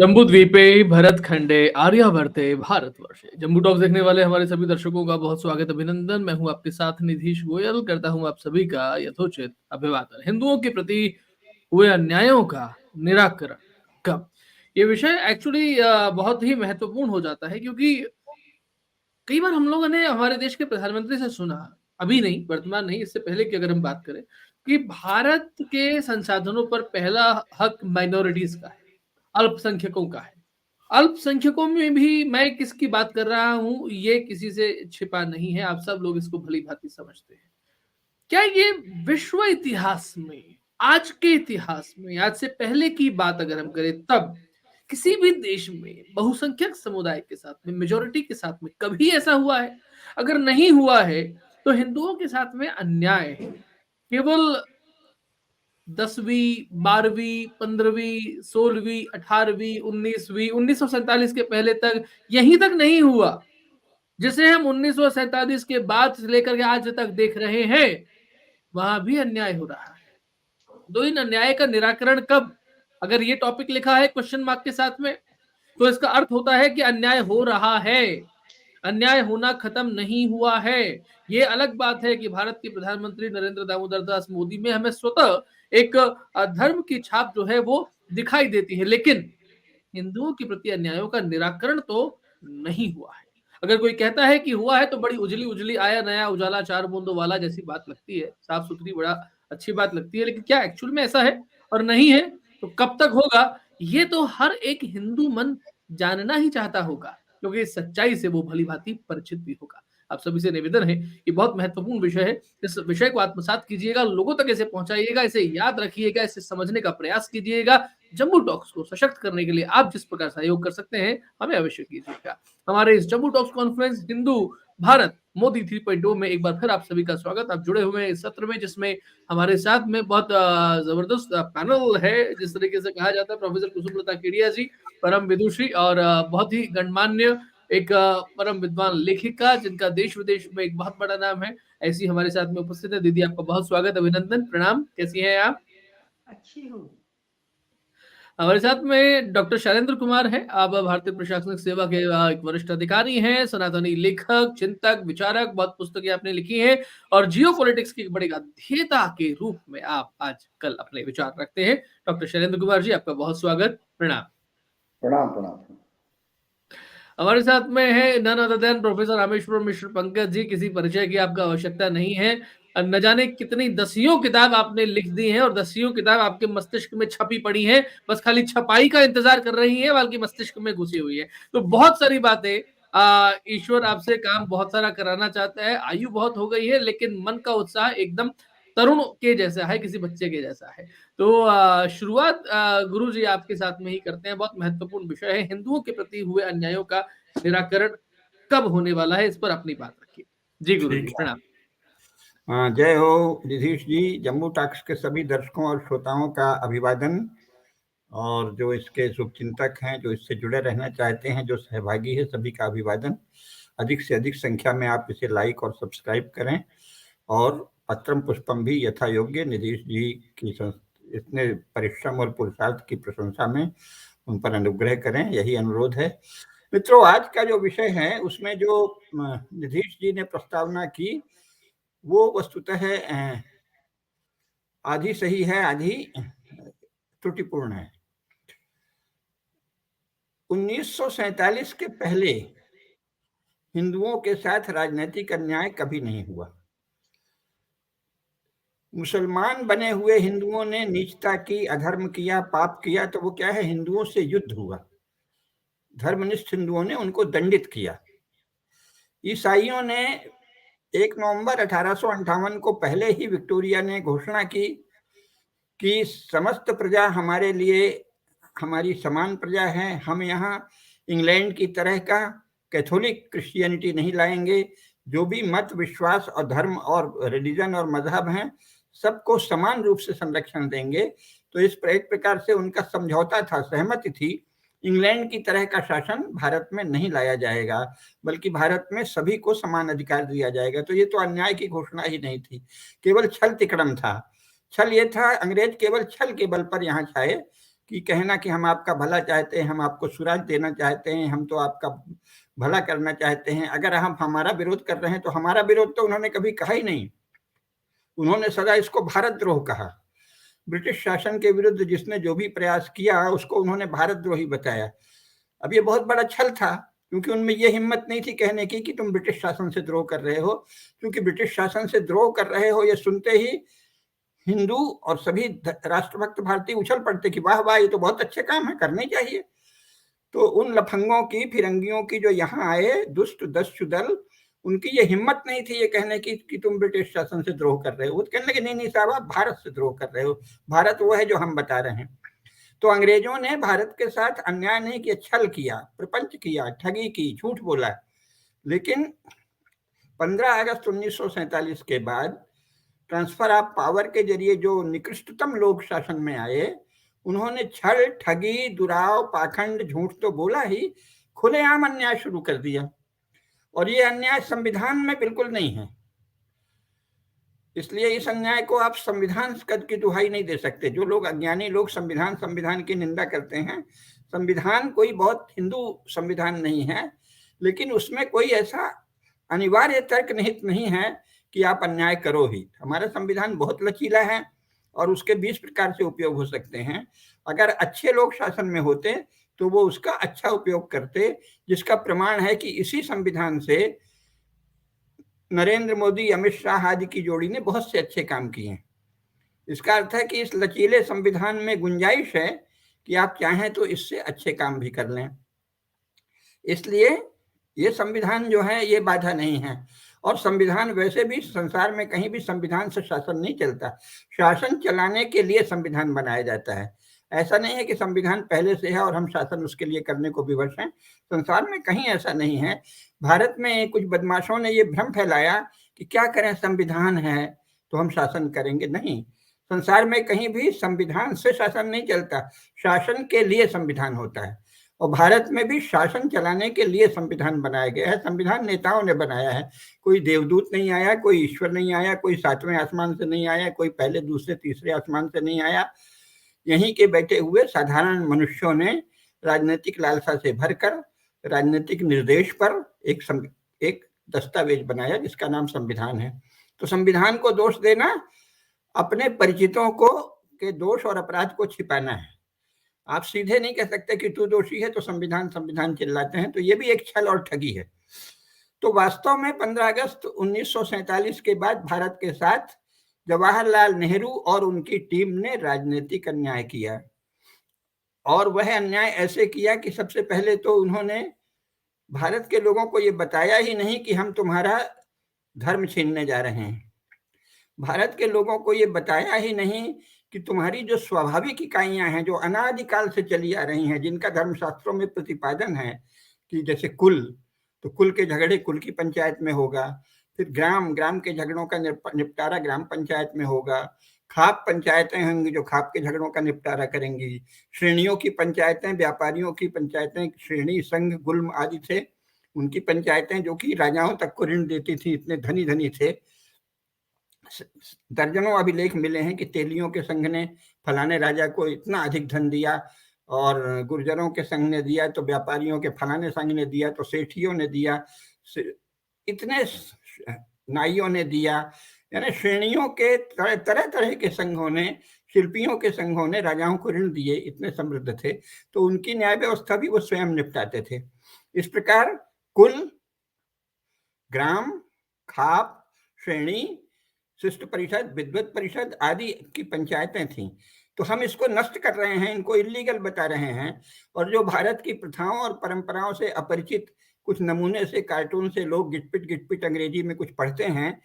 जम्बू द्वीपे भरत खंडे आर्यावर्ते भारतवर्षे। जम्बू टॉक्स देखने वाले हमारे सभी दर्शकों का बहुत स्वागत अभिनंदन। मैं हूं आपके साथ निधीश गोयल, करता हूं आप सभी का यथोचित अभिवादन। हिंदुओं के प्रति हुए अन्यायों का निराकरण कब, ये विषय एक्चुअली बहुत ही महत्वपूर्ण हो जाता है, क्योंकि कई बार हम लोगों ने हमारे देश के प्रधानमंत्री से सुना, अभी नहीं, वर्तमान नहीं, इससे पहले की अगर हम बात करें, कि भारत के संसाधनों पर पहला हक माइनॉरिटीज का है, अल्पसंख्यकों का है। अल्पसंख्यकों में भी मैं किसकी बात कर रहा हूं, ये किसी से छिपा नहीं है, आप सब लोग इसको भली भांति समझते हैं। क्या ये विश्व इतिहास में, आज के इतिहास में, आज से पहले की बात अगर हम करें, तब किसी भी देश में बहुसंख्यक समुदाय के साथ में, मेजोरिटी के साथ में कभी ऐसा हुआ है? अगर नहीं हुआ है तो हिंदुओं के साथ में अन्याय है। केवल 10वीं, 12वीं, 15वीं, 16वीं, 18वीं, 19वीं, 1947 के पहले तक यहीं तक नहीं हुआ, जिसे हम 1947 के बाद से लेकर के आज तक देख रहे हैं, वहां भी अन्याय हो रहा है। तो इन अन्याय का निराकरण कब? अगर ये टॉपिक लिखा है क्वेश्चन मार्क के साथ में, तो इसका अर्थ होता है कि अन्याय हो रहा है, अन्याय होना खत्म नहीं हुआ है। ये अलग बात है कि भारत के प्रधानमंत्री नरेंद्र दामोदर दास मोदी में हमें स्वतः एक धर्म की छाप जो है वो दिखाई देती है, लेकिन हिंदुओं के प्रति अन्यायों का निराकरण तो नहीं हुआ है। अगर कोई कहता है कि हुआ है तो बड़ी उजली उजली आया नया उजाला 4 बूंदों वाला जैसी बात लगती है, साफ सुथरी, बड़ा अच्छी बात लगती है, लेकिन क्या एक्चुअल में ऐसा है? और नहीं है तो कब तक होगा, ये तो हर एक हिंदू मन जानना ही चाहता होगा, क्योंकि इस सच्चाई से वो भली भांति परिचित भी होगा। आप सभी से निवेदन है, ये बहुत महत्वपूर्ण विषय है, इस विषय को आत्मसात कीजिएगा, लोगों तक इसे पहुंचाइएगा, इसे याद रखिएगा, इसे समझने का प्रयास कीजिएगा। जम्बू टॉक्स को सशक्त करने के लिए आप जिस प्रकार सहयोग कर सकते हैं, हमें अवश्य कीजिएगा। हमारे इस जम्बू टॉक्स कॉन्फ्रेंस हिंदू भारत मोदी 3.0 में एक बार फिर आप सभी का स्वागत। आप जुड़े हुए हैं इस सत्र में, जिसमें हमारे साथ में बहुत जबरदस्त पैनल है, जिस तरीके से कहा जाता है, प्रोफेसर कुसुमलता केडिया जी, परम विदुषी और बहुत ही गणमान्य एक परम विद्वान लेखिका, जिनका देश विदेश में एक बहुत बड़ा नाम है, ऐसी हमारे साथ में उपस्थित है। दीदी, आपका बहुत स्वागत, अभिनंदन, प्रणाम, कैसी हैं आप? अच्छी हूँ। हमारे साथ में डॉक्टर शैलेंद्र कुमार हैं, आप भारतीय प्रशासनिक सेवा के एक वरिष्ठ अधिकारी हैं, सनातनी लेखक, चिंतक, विचारक, बहुत पुस्तकें आपने लिखी हैं और जियो पॉलिटिक्स के बड़े अध्येता के रूप में आप आज कल अपने विचार रखते हैं। डॉक्टर शैलेंद्र कुमार जी, आपका बहुत स्वागत, प्रणाम। प्रणाम प्रणाम। हमारे साथ में है none other than professor Rameshwar Mishra Pankaj ji, किसी परिचय की आपका आवश्यकता नहीं है, न जाने कितनी दसियों किताब आपने लिख दी हैं और दसियों किताब आपके मस्तिष्क में छपी पड़ी हैं, बस खाली छपाई का इंतजार कर रही है, बल्कि मस्तिष्क में घुसी हुई है। तो बहुत सारी बातें, ईश्वर आपसे काम बहुत सारा कराना चाहता है, आयु बहुत हो गई है, लेकिन मन का उत्साह एकदम तरुण के जैसा है, किसी बच्चे के जैसा है। तो शुरुआत गुरु जी आपके साथ में ही करते हैं। बहुत महत्वपूर्ण विषय है, हिंदुओं के प्रति हुए अन्यायों का निराकरण कब होने वाला है, इस पर अपनी बात रखिए। जी गुरु जी, प्रणाम। जय हो निधीश जी। जम्मू टॉक्स के सभी दर्शकों और श्रोताओं का अभिवादन, और जो इसके शुभचिंतक हैं, जो इससे जुड़े रहना चाहते हैं, जो सहभागी है, सभी का अभिवादन। अधिक से अधिक संख्या में आप इसे लाइक और सब्सक्राइब करें, और पत्रम पुष्पम भी यथा योग्य निधीश जी की इतने परिश्रम और पुरुषार्थ की प्रशंसा में उन पर अनुग्रह करें, यही अनुरोध है। मित्रों, आज का जो विषय है उसमें जो निधीश जी ने प्रस्तावना की वो वस्तुतः आधी सही है, आधी त्रुटिपूर्ण है। 1947 के पहले हिंदुओं के साथ राजनीतिक अन्याय कभी नहीं हुआ। मुसलमान बने हुए हिंदुओं ने नीचता की, अधर्म किया, पाप किया, तो वो क्या है, हिंदुओं से युद्ध हुआ। धर्मनिष्ठ हिंदुओं ने उनको दंडित किया। ईसाइयों ने 1 नवंबर 1858 को पहले ही विक्टोरिया ने घोषणा की कि समस्त प्रजा हमारे लिए हमारी समान प्रजा है, हम यहाँ इंग्लैंड की तरह का कैथोलिक क्रिश्चियनिटी नहीं लाएंगे, जो भी मत, विश्वास और धर्म और रिलीजन और मजहब हैं सबको समान रूप से संरक्षण देंगे। तो इस एक प्रकार से उनका समझौता था, सहमति थी, इंग्लैंड की तरह का शासन भारत में नहीं लाया जाएगा, बल्कि भारत में सभी को समान अधिकार दिया जाएगा। तो ये तो अन्याय की घोषणा ही नहीं थी, केवल छल तिकड़म था। छल ये था, अंग्रेज केवल छल के बल पर यहाँ छाए कि कहना कि हम आपका भला चाहते हैं, हम आपको सुराज देना चाहते हैं, हम तो आपका भला करना चाहते हैं। अगर हम हमारा विरोध कर रहे हैं तो हमारा विरोध तो उन्होंने कभी कहा ही नहीं, उन्होंने सदा इसको भारत द्रोह कहा। ब्रिटिश शासन के विरुद्ध जिसने जो भी प्रयास किया उसको उन्होंने भारत द्रोही बताया। अब ये बहुत बड़ा छल था, क्योंकि उनमें ये हिम्मत नहीं थी कहने की कि तुम ब्रिटिश शासन से द्रोह कर रहे हो, क्योंकि ब्रिटिश शासन से द्रोह कर रहे हो ये सुनते ही हिंदू और सभी राष्ट्रभक्त भारतीय उछल पड़ते कि वाह वाह, ये तो बहुत अच्छे काम है, करने चाहिए। तो उन लफंगों की, फिरंगियों की जो यहाँ आए दुष्ट दस्यु दल, उनकी ये हिम्मत नहीं थी ये कहने की कि तुम ब्रिटिश शासन से द्रोह कर रहे हो। वो कहने लगे नहीं नहीं साहब, आप भारत से द्रोह कर रहे हो, भारत वो है जो हम बता रहे हैं। तो अंग्रेजों ने भारत के साथ अन्याय नहीं किया, छल किया, प्रपंच किया, ठगी की, झूठ बोला। लेकिन 15 अगस्त 1947 के बाद ट्रांसफर ऑफ पावर के जरिए जो निकृष्टतम लोग शासन में आए, उन्होंने छल, ठगी, दुराव, पाखंड, झूठ तो बोला ही, खुलेआम अन्याय शुरू कर दिया। और ये अन्याय संविधान में बिल्कुल नहीं है, इसलिए इस अन्याय को आप संविधान कद की दुहाई नहीं दे सकते। जो लोग अज्ञानी लोग संविधान की निंदा करते हैं, संविधान कोई बहुत हिंदू संविधान नहीं है, लेकिन उसमें कोई ऐसा अनिवार्य तर्क निहित नहीं है कि आप अन्याय करो ही। हमारा संविधान बहुत लचीला है और उसके 20 प्रकार से उपयोग हो सकते हैं। अगर अच्छे लोग शासन में होते तो वो उसका अच्छा उपयोग करते, जिसका प्रमाण है कि इसी संविधान से नरेंद्र मोदी, अमित शाह आदि की जोड़ी ने बहुत से अच्छे काम किए हैं। इसका अर्थ है कि इस लचीले संविधान में गुंजाइश है कि आप चाहें तो इससे अच्छे काम भी कर लें। इसलिए ये संविधान जो है ये बाधा नहीं है। और संविधान वैसे भी संसार में कहीं भी संविधान से शासन नहीं चलता, शासन चलाने के लिए संविधान बनाया जाता है। ऐसा नहीं है कि संविधान पहले से है और हम शासन उसके लिए करने को विवश हैं, संसार में कहीं ऐसा नहीं है। भारत में कुछ बदमाशों ने ये भ्रम फैलाया कि क्या करें, संविधान है तो हम शासन करेंगे। नहीं, संसार में कहीं भी संविधान से शासन नहीं चलता, शासन के लिए संविधान होता है। और भारत में भी शासन चलाने के लिए संविधान बनाया गया है। संविधान नेताओं ने बनाया है, कोई देवदूत नहीं आया, कोई ईश्वर नहीं आया, कोई 7वें आसमान से नहीं आया, कोई पहले दूसरे तीसरे आसमान से नहीं आया। यहीं के बैठे हुए साधारण मनुष्यों ने राजनीतिक लालसा से भरकर राजनीतिक निर्देश पर एक दस्तावेज बनाया जिसका नाम संविधान है। तो संविधान को दोष देना अपने परिचितों को के दोष और अपराध को छिपाना है। आप सीधे नहीं कह सकते कि तू दोषी है तो संविधान संविधान चिल्लाते हैं, तो ये भी एक छल और ठगी है। तो वास्तव में 15 अगस्त 1947 के बाद भारत के साथ जवाहरलाल नेहरू और उनकी टीम ने राजनीतिक अन्याय किया। और वह अन्याय ऐसे किया कि सबसे पहले तो उन्होंने भारत के लोगों को ये बताया ही नहीं कि हम तुम्हारा धर्म छीनने जा रहे हैं। भारत के लोगों को ये बताया ही नहीं कि तुम्हारी जो स्वाभाविक इकाइयां हैं, जो अनादिकाल से चली आ रही हैं, जिनका धर्मशास्त्रों में प्रतिपादन है कि जैसे कुल, तो कुल के झगड़े कुल की पंचायत में होगा, फिर ग्राम के झगड़ों का निपटारा ग्राम पंचायत में होगा, खाप पंचायतें होंगी जो खाप के झगड़ों का निपटारा करेंगी, श्रेणियों की पंचायतें, व्यापारियों की पंचायतें, श्रेणी संघ गुल्म आदि थे, उनकी पंचायतें जो कि राजाओं तक को ऋण देती थी, इतने धनी धनी थे। दर्जनों अभिलेख मिले हैं कि तेलियों के संघ ने फलाने राजा को इतना अधिक धन दिया, और गुर्जरों के संघ ने दिया, तो व्यापारियों के फलाने संघ ने दिया, तो सेठियों ने दिया, इतने नाइयों ने दिया। यानी श्रेणियों के तरह तरह के संघों ने, शिल्पियों के संघों ने राजाओं को ऋण दिए, इतने समृद्ध थे, तो उनकी न्याय व्यवस्था भी वो स्वयं निपटाते थे। इस प्रकार कुल, ग्राम, खाप, श्रेणी, शिष्ट परिषद, विद्वत परिषद आदि की पंचायतें थीं। तो हम इसको नष्ट कर रहे हैं, इनको इलीगल बता रहे हैं। और जो भारत की प्रथाओं और परंपराओं से अपरिचित कुछ नमूने से, कार्टून से लोग गिटपिट अंग्रेजी में कुछ पढ़ते हैं,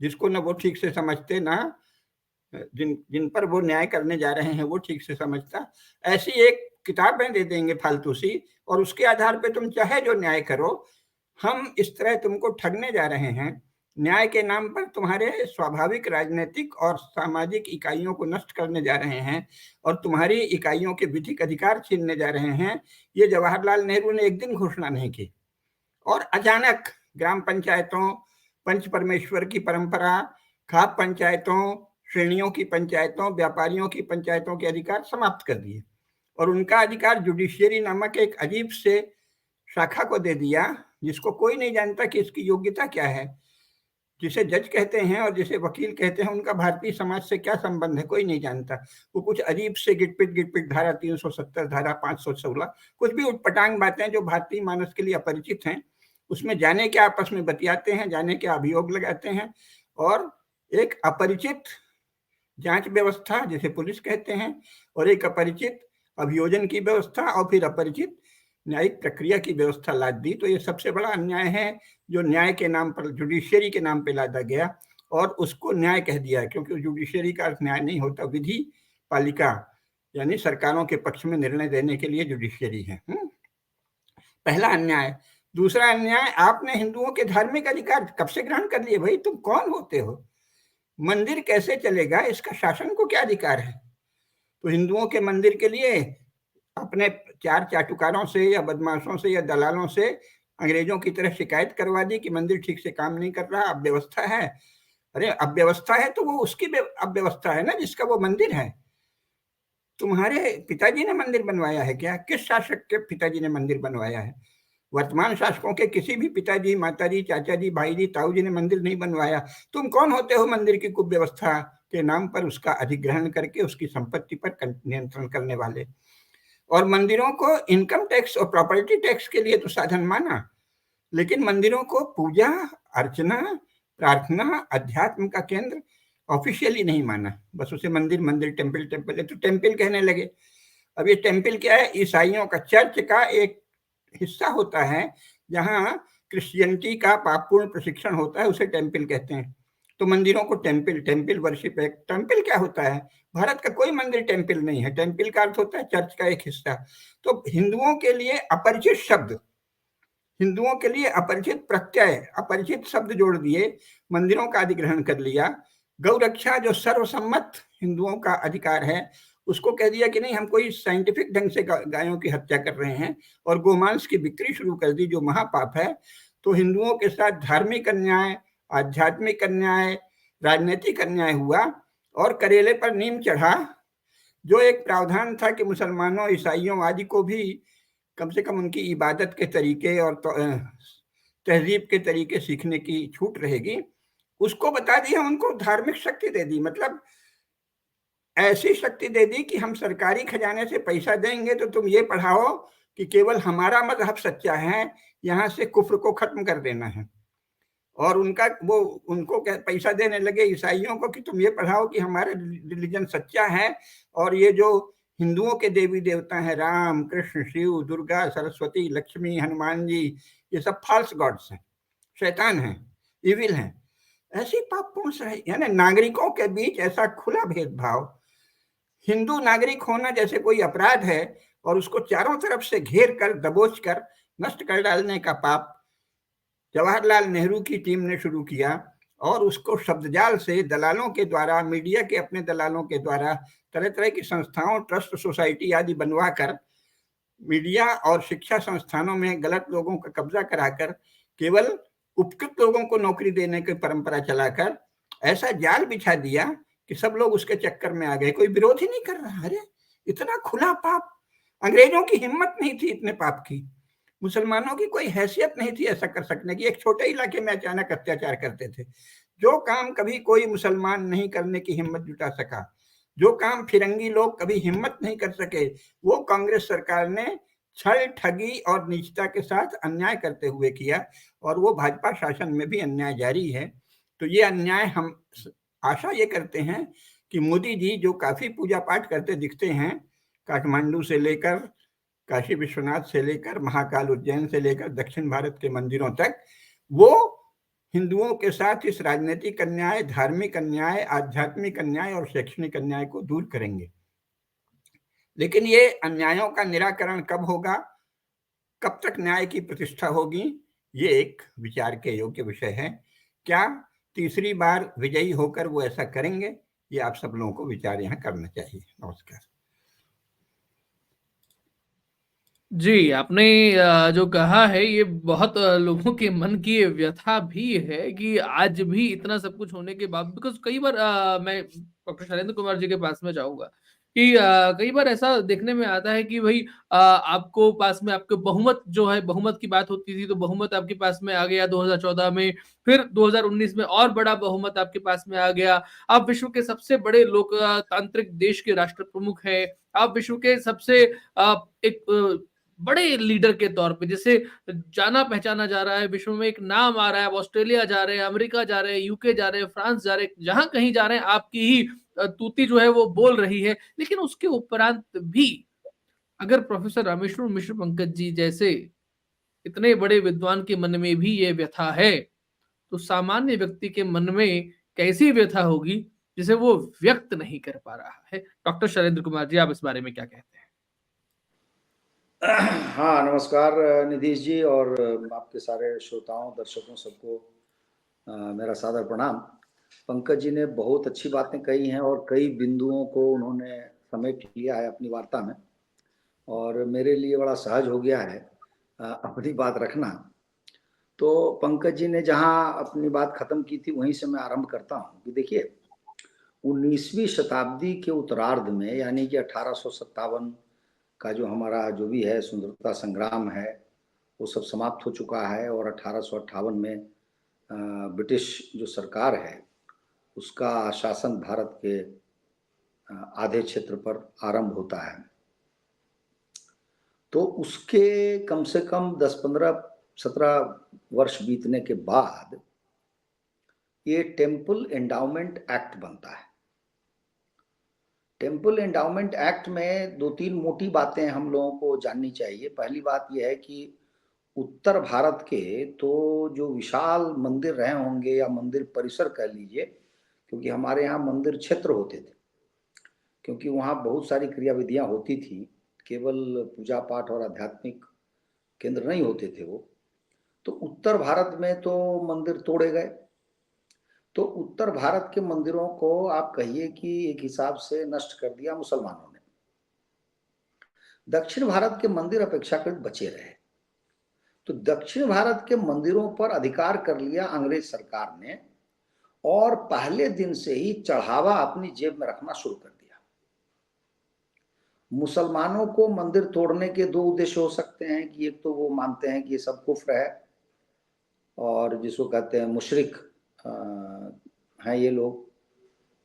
जिसको ना वो ठीक से समझते, ना जिन पर वो न्याय करने जा रहे हैं वो ठीक से समझता, ऐसी एक किताबें दे देंगे फालतू सी, और उसके आधार पे तुम चाहे जो न्याय करो, हम इस तरह तुमको ठगने जा रहे हैं, न्याय के नाम पर तुम्हारे स्वाभाविक राजनीतिक और सामाजिक इकाइयों को नष्ट करने जा रहे हैं और तुम्हारी इकाइयों के विधिक अधिकार छीनने जा रहे हैं, ये जवाहरलाल नेहरू ने एक दिन घोषणा नहीं की और अचानक ग्राम पंचायतों, पंच परमेश्वर की परंपरा, खाप पंचायतों, श्रेणियों की पंचायतों, व्यापारियों की पंचायतों के अधिकार समाप्त कर दिए और उनका अधिकार जुडिशियरी नामक एक अजीब से शाखा को दे दिया, जिसको कोई नहीं जानता कि इसकी योग्यता क्या है। जिसे जज कहते हैं और जिसे वकील कहते हैं, उनका भारतीय समाज से क्या संबंध है, कोई नहीं जानता। वो कुछ अजीब से गिटपिट धारा 370, धारा 516, कुछ भी उटपटांग बातें जो भारतीय मानस के लिए अपरिचित हैं, उसमें जाने के आपस में बतियाते हैं, जाने के अभियोग लगाते हैं और एक अपरिचित जांच व्यवस्था जिसे पुलिस कहते हैं और एक अपरिचित अभियोजन की व्यवस्था और फिर अपरिचित न्यायिक प्रक्रिया की व्यवस्था लाद दी। तो ये सबसे बड़ा अन्याय है जो न्याय के नाम पर, जुडिशियरी के नाम पे लादा गया और उसको न्याय कह दिया, क्योंकि जुडिशियरी का अर्थ न्याय नहीं होता, विधि पालिका यानी सरकारों के पक्ष में निर्णय देने के लिए जुडिशियरी है। पहला अन्याय। दूसरा अन्याय, आपने हिंदुओं के धार्मिक अधिकार कब से ग्रहण कर लिए? भाई तुम कौन होते हो? मंदिर कैसे चलेगा, इसका शासन को क्या अधिकार है? तो हिंदुओं के मंदिर के लिए अपने चार चाटुकारों से या बदमाशों से या दलालों से अंग्रेजों की तरह शिकायत करवा दी कि मंदिर ठीक से काम नहीं कर रहा, अव्यवस्था है। अरे अव्यवस्था है तो वो उसकी अव्यवस्था है ना जिसका वो मंदिर है। तुम्हारे पिताजी ने मंदिर बनवाया है क्या? किस शासक के पिताजी ने मंदिर बनवाया है? वर्तमान शासकों के किसी भी पिताजी, माताजी, चाचा जी, भाई जी, ताऊ जी ने मंदिर नहीं बनवाया। तुम कौन होते हो मंदिर की कुव्यवस्था के नाम पर उसका अधिग्रहण करके उसकी संपत्ति पर नियंत्रण करने वाले? और मंदिरों को इनकम टैक्स और प्रॉपर्टी टैक्स के लिए तो साधन माना, लेकिन मंदिरों को पूजा अर्चना, प्रार्थना, अध्यात्म का केंद्र ऑफिशियली नहीं माना। बस उसे मंदिर मंदिर, टेम्पल टेम्पल, तो टेम्पल कहने लगे। अब ये टेम्पल क्या है? ईसाइयों का चर्च का एक हिस्सा होता है जहां क्रिश्चियनिटी का पापपूर्ण प्रशिक्षण होता है, उसे टेम्पल कहते हैं। तो मंदिरों को टेम्पल वर्शिप एक्ट। टेम्पल क्या होता है? भारत का कोई मंदिर टेम्पल नहीं है। टेम्पल का अर्थ होता है चर्च का एक हिस्सा। तो हिंदुओं के लिए अपरिचित शब्द, हिंदुओं के लिए अपरिचित प्रत्यय, अपरिचित शब्द जोड़ दिए, मंदिरों का अधिग्रहण कर लिया। गौरक्षा जो सर्वसम्मत हिंदुओं का अधिकार है, उसको कह दिया कि नहीं, हम कोई साइंटिफिक ढंग से गायों की हत्या कर रहे हैं और गोमांस की बिक्री शुरू कर दी जो महापाप है। तो हिंदुओं के साथ धार्मिक अन्याय, आध्यात्मिक अन्याय, राजनीतिक अन्याय हुआ और करेले पर नीम चढ़ा। जो एक प्रावधान था कि मुसलमानों, ईसाइयों आदि को भी कम से कम उनकी इबादत के तरीके और तहजीब के तरीके सीखने की छूट रहेगी, उसको बता दिया, उनको धार्मिक शक्ति दे दी। मतलब ऐसी शक्ति दे दी कि हम सरकारी खजाने से पैसा देंगे तो तुम ये पढ़ाओ कि केवल हमारा मजहब सच्चा है, यहाँ से कुफ्र को खत्म कर देना है। और उनको पैसा देने लगे ईसाइयों को कि तुम ये पढ़ाओ कि हमारा रिलीजन सच्चा है और ये जो हिंदुओं के देवी देवता हैं, राम, कृष्ण, शिव, दुर्गा, सरस्वती, लक्ष्मी, हनुमान जी, ये सब फॉल्स गॉड्स हैं, शैतान हैं, इविल हैं। ऐसी पापपूर्ण से, यानी नागरिकों के बीच ऐसा खुला भेदभाव, हिंदू नागरिक होना जैसे कोई अपराध है और उसको चारों तरफ से घेर कर, दबोच कर नष्ट कर डालने का पाप जवाहरलाल नेहरू की टीम ने शुरू किया और उसको शब्दजाल से दलालों के द्वारा, मीडिया के अपने दलालों के द्वारा, तरह तरह की संस्थाओं, ट्रस्ट, सोसाइटी आदि बनवा कर मीडिया और शिक्षा संस्थानों में गलत लोगों का कब्जा कराकर केवल उपकृत लोगों को नौकरी देने की परंपरा चलाकर ऐसा जाल बिछा दिया कि सब लोग उसके चक्कर में आ गए। कोई विरोध ही नहीं कर रहा। अरे इतना खुला पाप! अंग्रेजों की हिम्मत नहीं थी इतने पाप की, मुसलमानों की कोई हैसियत नहीं थी ऐसा कर सकने की। एक छोटे इलाके में अचानक अत्याचार करते थे। जो काम कभी कोई मुसलमान नहीं करने की हिम्मत जुटा सका, जो काम फिरंगी लोग कभी हिम्मत नहीं कर सके, वो कांग्रेस सरकार ने छल, ठगी और नीचता के साथ अन्याय करते हुए किया और वो भाजपा शासन में भी अन्याय जारी है। तो ये अन्याय हम आशा ये करते हैं कि मोदी जी जो काफी पूजा पाठ करते दिखते हैं, काठमांडू से लेकर काशी विश्वनाथ से लेकर महाकाल उज्जैन से लेकर दक्षिण भारत के मंदिरों तक, वो हिंदुओं के साथ इस राजनीतिक अन्याय, धार्मिक अन्याय, आध्यात्मिक अन्याय और शैक्षणिक अन्याय को दूर करेंगे। लेकिन ये अन्यायों का निराकरण कब होगा, कब तक न्याय की प्रतिष्ठा होगी, ये एक विचार के योग्य विषय है। क्या तीसरी बार विजयी होकर वो ऐसा करेंगे? ये आप सब लोगों को विचार यहाँ करना चाहिए। नमस्कार। जी, आपने जो कहा है ये बहुत लोगों के मन की व्यथा भी है कि आज भी इतना सब कुछ होने के बाद, बिकॉज़ कई बार मैं डॉक्टर शैलेंद्र कुमार जी के पास में जाऊँगा कि कई बार ऐसा देखने में आता है कि भई आपको पास में आपके बहुमत जो है, बहुमत की बात होती थी तो बहुमत आपके पास में आ गया 2014 में, फिर 2019 में और बड़ा बहुमत आपके पास में आ गया। आप विश्व के सबसे बड़े लोकतांत्रिक देश के राष्ट्र प्रमुख हैं। आप विश्व के सबसे एक बड़े लीडर के तौर पे जैसे जाना पहचाना जा रहा है, विश्व में एक नाम आ रहा है, आप ऑस्ट्रेलिया जा रहे हैं, अमेरिका जा रहे हैं, यूके जा रहे हैं, फ्रांस जा रहे हैं, जहां कहीं जा रहे हैं आपकी ही तूती जो है वो बोल रही है। लेकिन उसके उपरांत भी अगर प्रोफेसर रामेश्वर मिश्र पंकज जी जैसे इतने बड़े विद्वान के मन में भी ये व्यथा है, तो सामान्य व्यक्ति के मन में कैसी व्यथा होगी जिसे वो व्यक्त नहीं कर पा रहा है। डॉक्टर शैलेंद्र कुमार जी, आप इस बारे में क्या कहते हैं? हाँ, नमस्कार निधीश जी और आपके सारे श्रोताओं, दर्शकों सबको मेरा सादर प्रणाम। पंकज जी ने बहुत अच्छी बातें कही हैं और कई बिंदुओं को उन्होंने समेट लिया है अपनी वार्ता में, और मेरे लिए बड़ा सहज हो गया है अपनी बात रखना। तो पंकज जी ने जहाँ अपनी बात खत्म की थी वहीं से मैं आरंभ करता हूँ कि देखिए, 19वीं शताब्दी के उत्तरार्ध में, यानी कि 1857 का जो हमारा जो भी है स्वतंत्रता संग्राम है, वो सब समाप्त हो चुका है और 1858 में ब्रिटिश जो सरकार है उसका शासन भारत के आधे क्षेत्र पर आरंभ होता है। तो उसके कम से कम 10-15-17 वर्ष बीतने के बाद ये टेम्पल एंडाउमेंट एक्ट बनता है। टेम्पल एंडाउमेंट एक्ट में 2-3 मोटी बातें हम लोगों को जाननी चाहिए। पहली बात यह है कि उत्तर भारत के तो जो विशाल मंदिर रहे होंगे या मंदिर परिसर कह लीजिए, क्योंकि हमारे यहाँ मंदिर क्षेत्र होते थे, क्योंकि वहाँ बहुत सारी क्रियाविधियाँ होती थी, केवल पूजा पाठ और आध्यात्मिक केंद्र नहीं होते थे वो। तो उत्तर भारत में तो मंदिर तोड़े गए, तो उत्तर भारत के मंदिरों को आप कहिए कि एक हिसाब से नष्ट कर दिया मुसलमानों ने। दक्षिण भारत के मंदिर अपेक्षाकृत बचे रहे। तो दक्षिण भारत के मंदिरों पर अधिकार कर लिया अंग्रेज सरकार ने और पहले दिन से ही चढ़ावा अपनी जेब में रखना शुरू कर दिया। मुसलमानों को मंदिर तोड़ने के दो उद्देश्य हो सकते हैं कि एक तो वो मानते हैं कि ये सब कुफ्र है और जिसको कहते हैं मुशरिक हैं ये लोग,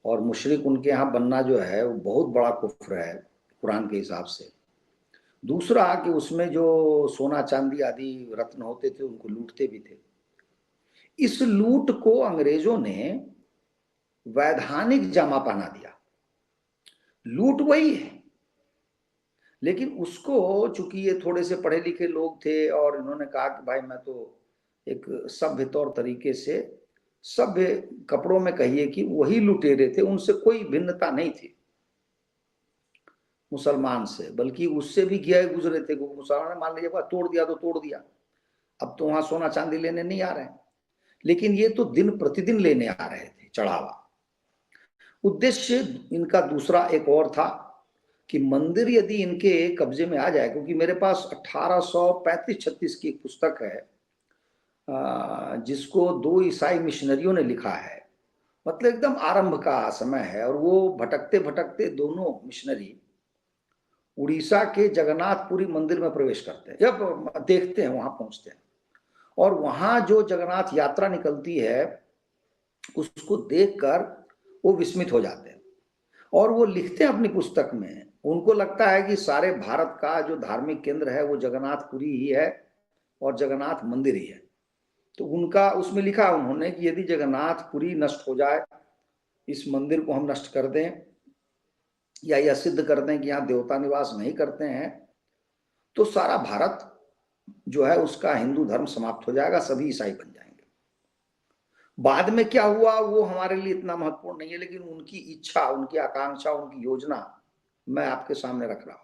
और मुशरिक उनके यहाँ बनना जो है वो बहुत बड़ा कुफ्र है कुरान के हिसाब से। दूसरा कि उसमें जो सोना चांदी आदि रत्न होते थे उनको लूटते भी थे। इस लूट को अंग्रेजों ने वैधानिक जामा पहना दिया। लूट वही है, लेकिन उसको चूंकि ये थोड़े से पढ़े लिखे लोग थे और इन्होंने कहा कि भाई मैं तो एक सभ्य तौर तरीके से, सभ्य कपड़ों में कहिए कि वही लुटेरे थे, उनसे कोई भिन्नता नहीं थी मुसलमान से, बल्कि उससे भी गए गुजरे थे। मुसलमान ने मान लीजिए तोड़ दिया तो तोड़ दिया, अब तो वहां सोना चांदी लेने नहीं आ रहे हैं, लेकिन ये तो दिन प्रतिदिन लेने आ रहे थे चढ़ावा। उद्देश्य इनका दूसरा एक और था कि मंदिर यदि इनके कब्जे में आ जाए, क्योंकि मेरे पास 1835-36 की एक पुस्तक है जिसको 2 ईसाई मिशनरियों ने लिखा है, मतलब एकदम आरंभ का समय है, और वो भटकते भटकते दोनों मिशनरी उड़ीसा के जगन्नाथपुरी मंदिर में प्रवेश करते हैं, जब देखते हैं वहां पहुंचते हैं, और वहां जो जगन्नाथ यात्रा निकलती है उसको देखकर वो विस्मित हो जाते हैं और वो लिखते हैं अपनी पुस्तक में, उनको लगता है कि सारे भारत का जो धार्मिक केंद्र है वो जगन्नाथपुरी ही है और जगन्नाथ मंदिर ही है। तो उनका उसमें लिखा उन्होंने कि यदि जगन्नाथपुरी नष्ट हो जाए, इस मंदिर को हम नष्ट कर दें या यह सिद्ध कर दें कि यहाँ देवता निवास नहीं करते हैं, तो सारा भारत जो है उसका हिंदू धर्म समाप्त हो जाएगा, सभी ईसाई बन जाएंगे। बाद में क्या हुआ वो हमारे लिए इतना महत्वपूर्ण नहीं है, लेकिन उनकी इच्छा, उनकी आकांक्षा, उनकी योजना मैं आपके सामने रख रहा हूं।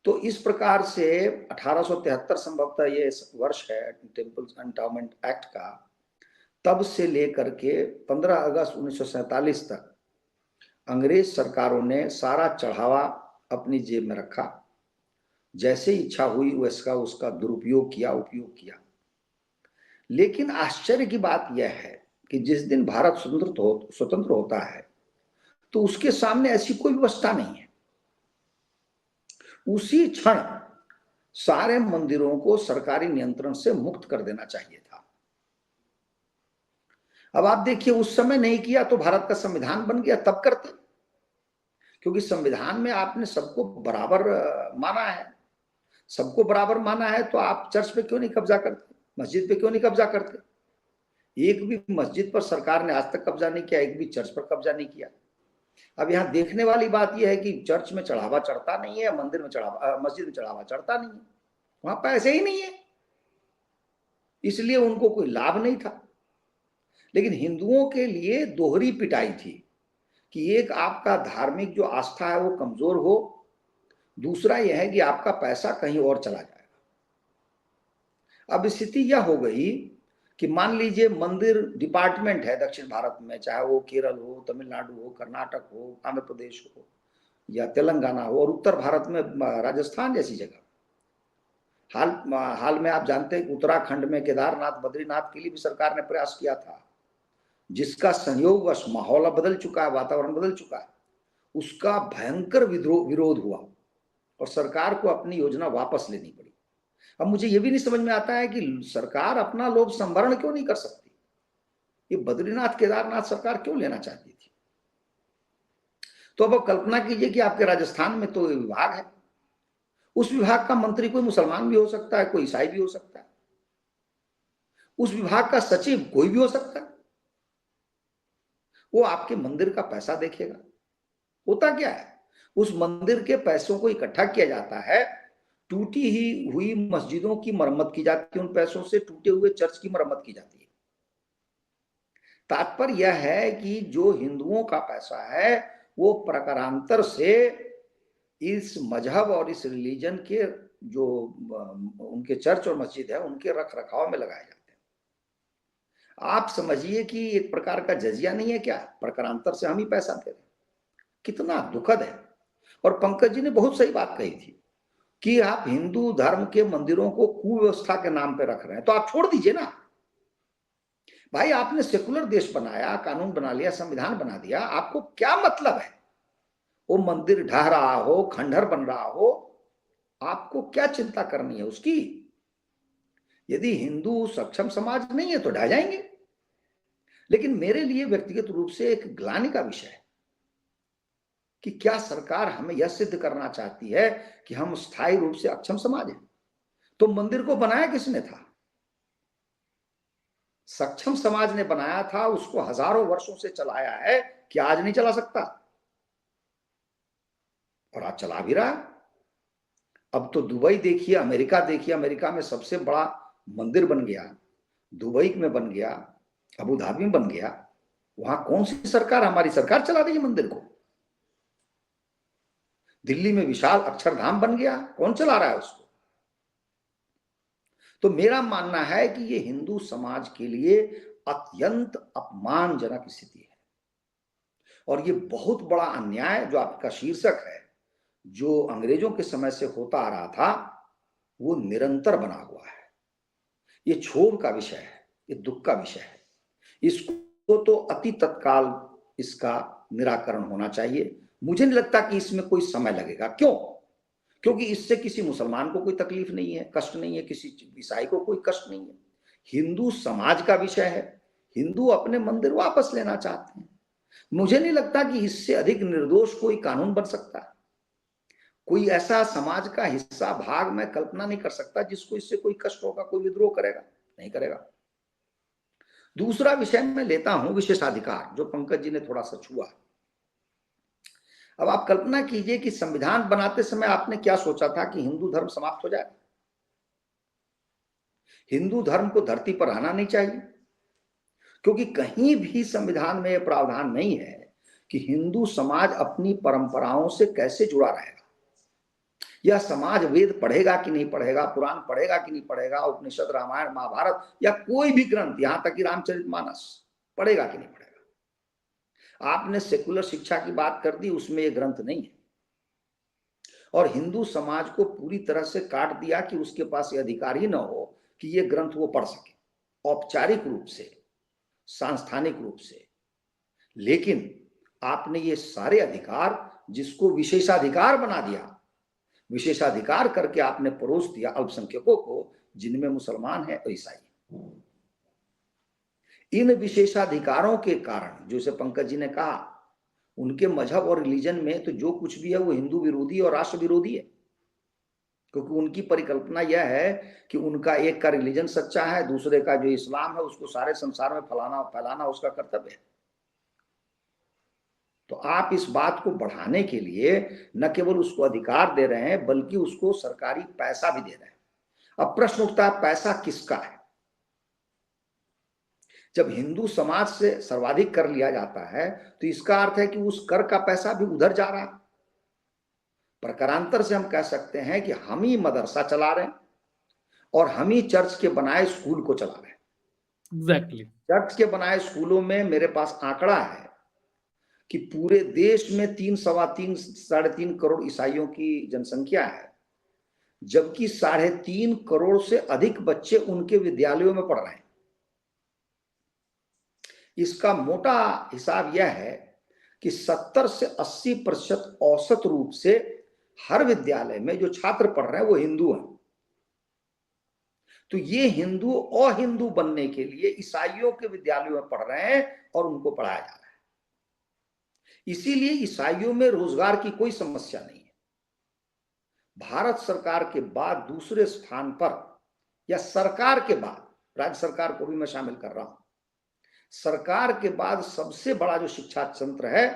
तो इस प्रकार से 1873 संभवतः ये वर्ष है टेम्पल एंडाउमेंट एक्ट का, तब से लेकर के 15 अगस्त 1947 तक अंग्रेज सरकारों ने सारा चढ़ावा अपनी जेब में रखा, जैसे इच्छा हुई वैसा उसका दुरुपयोग किया, उपयोग किया। लेकिन आश्चर्य की बात यह है कि जिस दिन भारत स्वतंत्र होता है तो उसके सामने ऐसी कोई व्यवस्था नहीं है। उसी क्षण सारे मंदिरों को सरकारी नियंत्रण से मुक्त कर देना चाहिए था। अब आप देखिए, उस समय नहीं किया तो भारत का संविधान बन गया, तब करते, क्योंकि संविधान में आपने सबको बराबर माना है। सबको बराबर माना है तो आप चर्च पे क्यों नहीं कब्जा करते, मस्जिद पे क्यों नहीं कब्जा करते? एक भी मस्जिद पर सरकार ने आज तक कब्जा नहीं किया, एक भी चर्च पर कब्जा नहीं किया। अब यहाँ देखने वाली बात यह है कि चर्च में चढ़ावा चढ़ता नहीं है, मंदिर में मस्जिद में चढ़ावा चढ़ता नहीं है, वहां पैसे ही नहीं है, इसलिए उनको कोई लाभ नहीं था। लेकिन हिंदुओं के लिए दोहरी पिटाई थी कि एक आपका धार्मिक जो आस्था है वो कमजोर हो, दूसरा यह है कि आपका पैसा कहीं और चला जाएगा। अब स्थिति यह हो गई कि मान लीजिए मंदिर डिपार्टमेंट है दक्षिण भारत में, चाहे वो केरल हो, तमिलनाडु हो, कर्नाटक हो, आंध्र प्रदेश हो या तेलंगाना हो, और उत्तर भारत में राजस्थान जैसी जगह। हाल में आप जानते हैं कि उत्तराखंड में केदारनाथ, बद्रीनाथ के लिए भी सरकार ने प्रयास किया था, जिसका संयोगवश माहौल बदल चुका है, वातावरण बदल चुका है। उसका भयंकर विरोध हुआ और सरकार को अपनी योजना वापस लेनी पड़ी। अब मुझे यह भी नहीं समझ में आता है कि सरकार अपना लोभ संवरण क्यों नहीं कर सकती। ये बद्रीनाथ केदारनाथ सरकार क्यों लेना चाहती थी? तो अब कल्पना कीजिए कि आपके राजस्थान में तो विभाग है, उस विभाग का मंत्री कोई मुसलमान भी हो सकता है, कोई ईसाई भी हो सकता है, उस विभाग का सचिव कोई भी हो सकता है। वो आपके मंदिर का पैसा देखेगा। होता क्या है, उस मंदिर के पैसों को इकट्ठा किया जाता है, टूटी ही हुई मस्जिदों की मरम्मत की जाती है, उन पैसों से टूटे हुए चर्च की मरम्मत की जाती है। तात्पर्य यह है कि जो हिंदुओं का पैसा है वो प्रकारांतर से इस मजहब और इस रिलीजन के जो उनके चर्च और मस्जिद है उनके रख रखाव में लगाए जाते हैं। आप समझिए कि एक प्रकार का जजिया नहीं है क्या, प्रकारांतर से हम ही पैसा दे रहे हैं। कितना दुखद है। और पंकज जी ने बहुत सही बात कही थी कि आप हिंदू धर्म के मंदिरों को कुव्यवस्था के नाम पे रख रहे हैं, तो आप छोड़ दीजिए ना भाई। आपने सेकुलर देश बनाया, कानून बना लिया, संविधान बना दिया, आपको क्या मतलब है वो मंदिर ढह रहा हो, खंडहर बन रहा हो, आपको क्या चिंता करनी है उसकी? यदि हिंदू सक्षम समाज नहीं है तो ढह जाएंगे। लेकिन मेरे लिए व्यक्तिगत रूप से एक ग्लानि का विषय है कि क्या सरकार हमें यह सिद्ध करना चाहती है कि हम स्थायी रूप से अक्षम समाज हैं? तो मंदिर को बनाया किसने था? सक्षम समाज ने बनाया था, उसको हजारों वर्षों से चलाया है, कि आज नहीं चला सकता? और आज चला भी रहा। अब तो दुबई देखिए, अमेरिका देखिए, अमेरिका में सबसे बड़ा मंदिर बन गया, दुबई में बन गया, अबू धाबी में बन गया। वहां कौन सी सरकार, हमारी सरकार चला रही है मंदिर को। दिल्ली में विशाल अक्षरधाम बन गया, कौन चला रहा है उसको? तो मेरा मानना है कि ये हिंदू समाज के लिए अत्यंत अपमानजनक स्थिति है और ये बहुत बड़ा अन्याय जो आपका शीर्षक है, जो अंग्रेजों के समय से होता आ रहा था, वो निरंतर बना हुआ है। ये क्षोभ का विषय है, ये दुख का विषय है। इसको तो अति तत्काल इसका निराकरण होना चाहिए। मुझे नहीं लगता कि इसमें कोई समय लगेगा। क्यों? क्योंकि इससे किसी मुसलमान को कोई तकलीफ नहीं है, कष्ट नहीं है, किसी ईसाई को कोई कष्ट नहीं है। हिंदू समाज का विषय है। हिंदू अपने मंदिर वापस लेना चाहते हैं। मुझे नहीं लगता कि इससे अधिक निर्दोष कोई कानून बन सकता है। कोई ऐसा समाज का हिस्सा भाग मैं कल्पना नहीं कर सकता जिसको इससे कोई कष्ट होगा, कोई विद्रोह करेगा, नहीं करेगा। दूसरा विषय मैं लेता हूं विशेषाधिकार, जो पंकज जी ने थोड़ा सा छुआ। अब आप कल्पना कीजिए कि संविधान बनाते समय आपने क्या सोचा था कि हिंदू धर्म समाप्त हो जाए, हिंदू धर्म को धरती पर आना नहीं चाहिए, क्योंकि कहीं भी संविधान में यह प्रावधान नहीं है कि हिंदू समाज अपनी परंपराओं से कैसे जुड़ा रहेगा। यह समाज वेद पढ़ेगा कि नहीं पढ़ेगा, पुराण पढ़ेगा कि नहीं पढ़ेगा, उपनिषद, रामायण, महाभारत या कोई भी ग्रंथ, यहां तक कि रामचरितमानस पढ़ेगा कि नहीं पढ़ेगा। आपने सेकुलर शिक्षा की बात कर दी, उसमें यह ग्रंथ नहीं है। और हिंदू समाज को पूरी तरह से काट दिया कि उसके पास यह अधिकार ही ना हो कि यह ग्रंथ वो पढ़ सके, औपचारिक रूप से, सांस्थानिक रूप से। लेकिन आपने ये सारे अधिकार, जिसको विशेषाधिकार बना दिया, विशेषाधिकार करके आपने परोस दिया अल्पसंख्यकों को, जिनमें मुसलमान है और ईसाई। इन विशेषाधिकारों के कारण, जैसे पंकज जी ने कहा, उनके मजहब और रिलीजन में तो जो कुछ भी है वो हिंदू विरोधी और राष्ट्र विरोधी है। क्योंकि उनकी परिकल्पना यह है कि उनका एक का रिलीजन सच्चा है, दूसरे का जो इस्लाम है उसको सारे संसार में फैलाना उसका कर्तव्य है। तो आप इस बात को बढ़ाने के लिए न केवल उसको अधिकार दे रहे हैं, बल्कि उसको सरकारी पैसा भी दे रहे हैं। अब प्रश्न उठता है, पैसा किसका है? जब हिंदू समाज से सर्वाधिक कर लिया जाता है तो इसका अर्थ है कि उस कर का पैसा भी उधर जा रहा है। प्रकारांतर से हम कह सकते हैं कि हम ही मदरसा चला रहे हैं और हम ही चर्च के बनाए स्कूल को चला रहे हैं। एग्जैक्टली। चर्च के बनाए स्कूलों में मेरे पास आंकड़ा है कि पूरे देश में 3-3.5 करोड़ ईसाइयों की जनसंख्या है, जबकि 3.5 करोड़ से अधिक बच्चे उनके विद्यालयों में पढ़ रहे हैं। इसका मोटा हिसाब यह है कि 70 से 80% औसत रूप से हर विद्यालय में जो छात्र पढ़ रहे हैं वो हिंदू हैं। तो ये हिंदू अहिंदू बनने के लिए ईसाइयों के विद्यालयों में पढ़ रहे हैं और उनको पढ़ाया जा रहा है। इसीलिए ईसाइयों में रोजगार की कोई समस्या नहीं है। भारत सरकार के बाद दूसरे स्थान पर, या सरकार के बाद, राज्य सरकार को भी मैं शामिल कर रहा हूं, सरकार के बाद सबसे बड़ा जो शिक्षा तंत्र है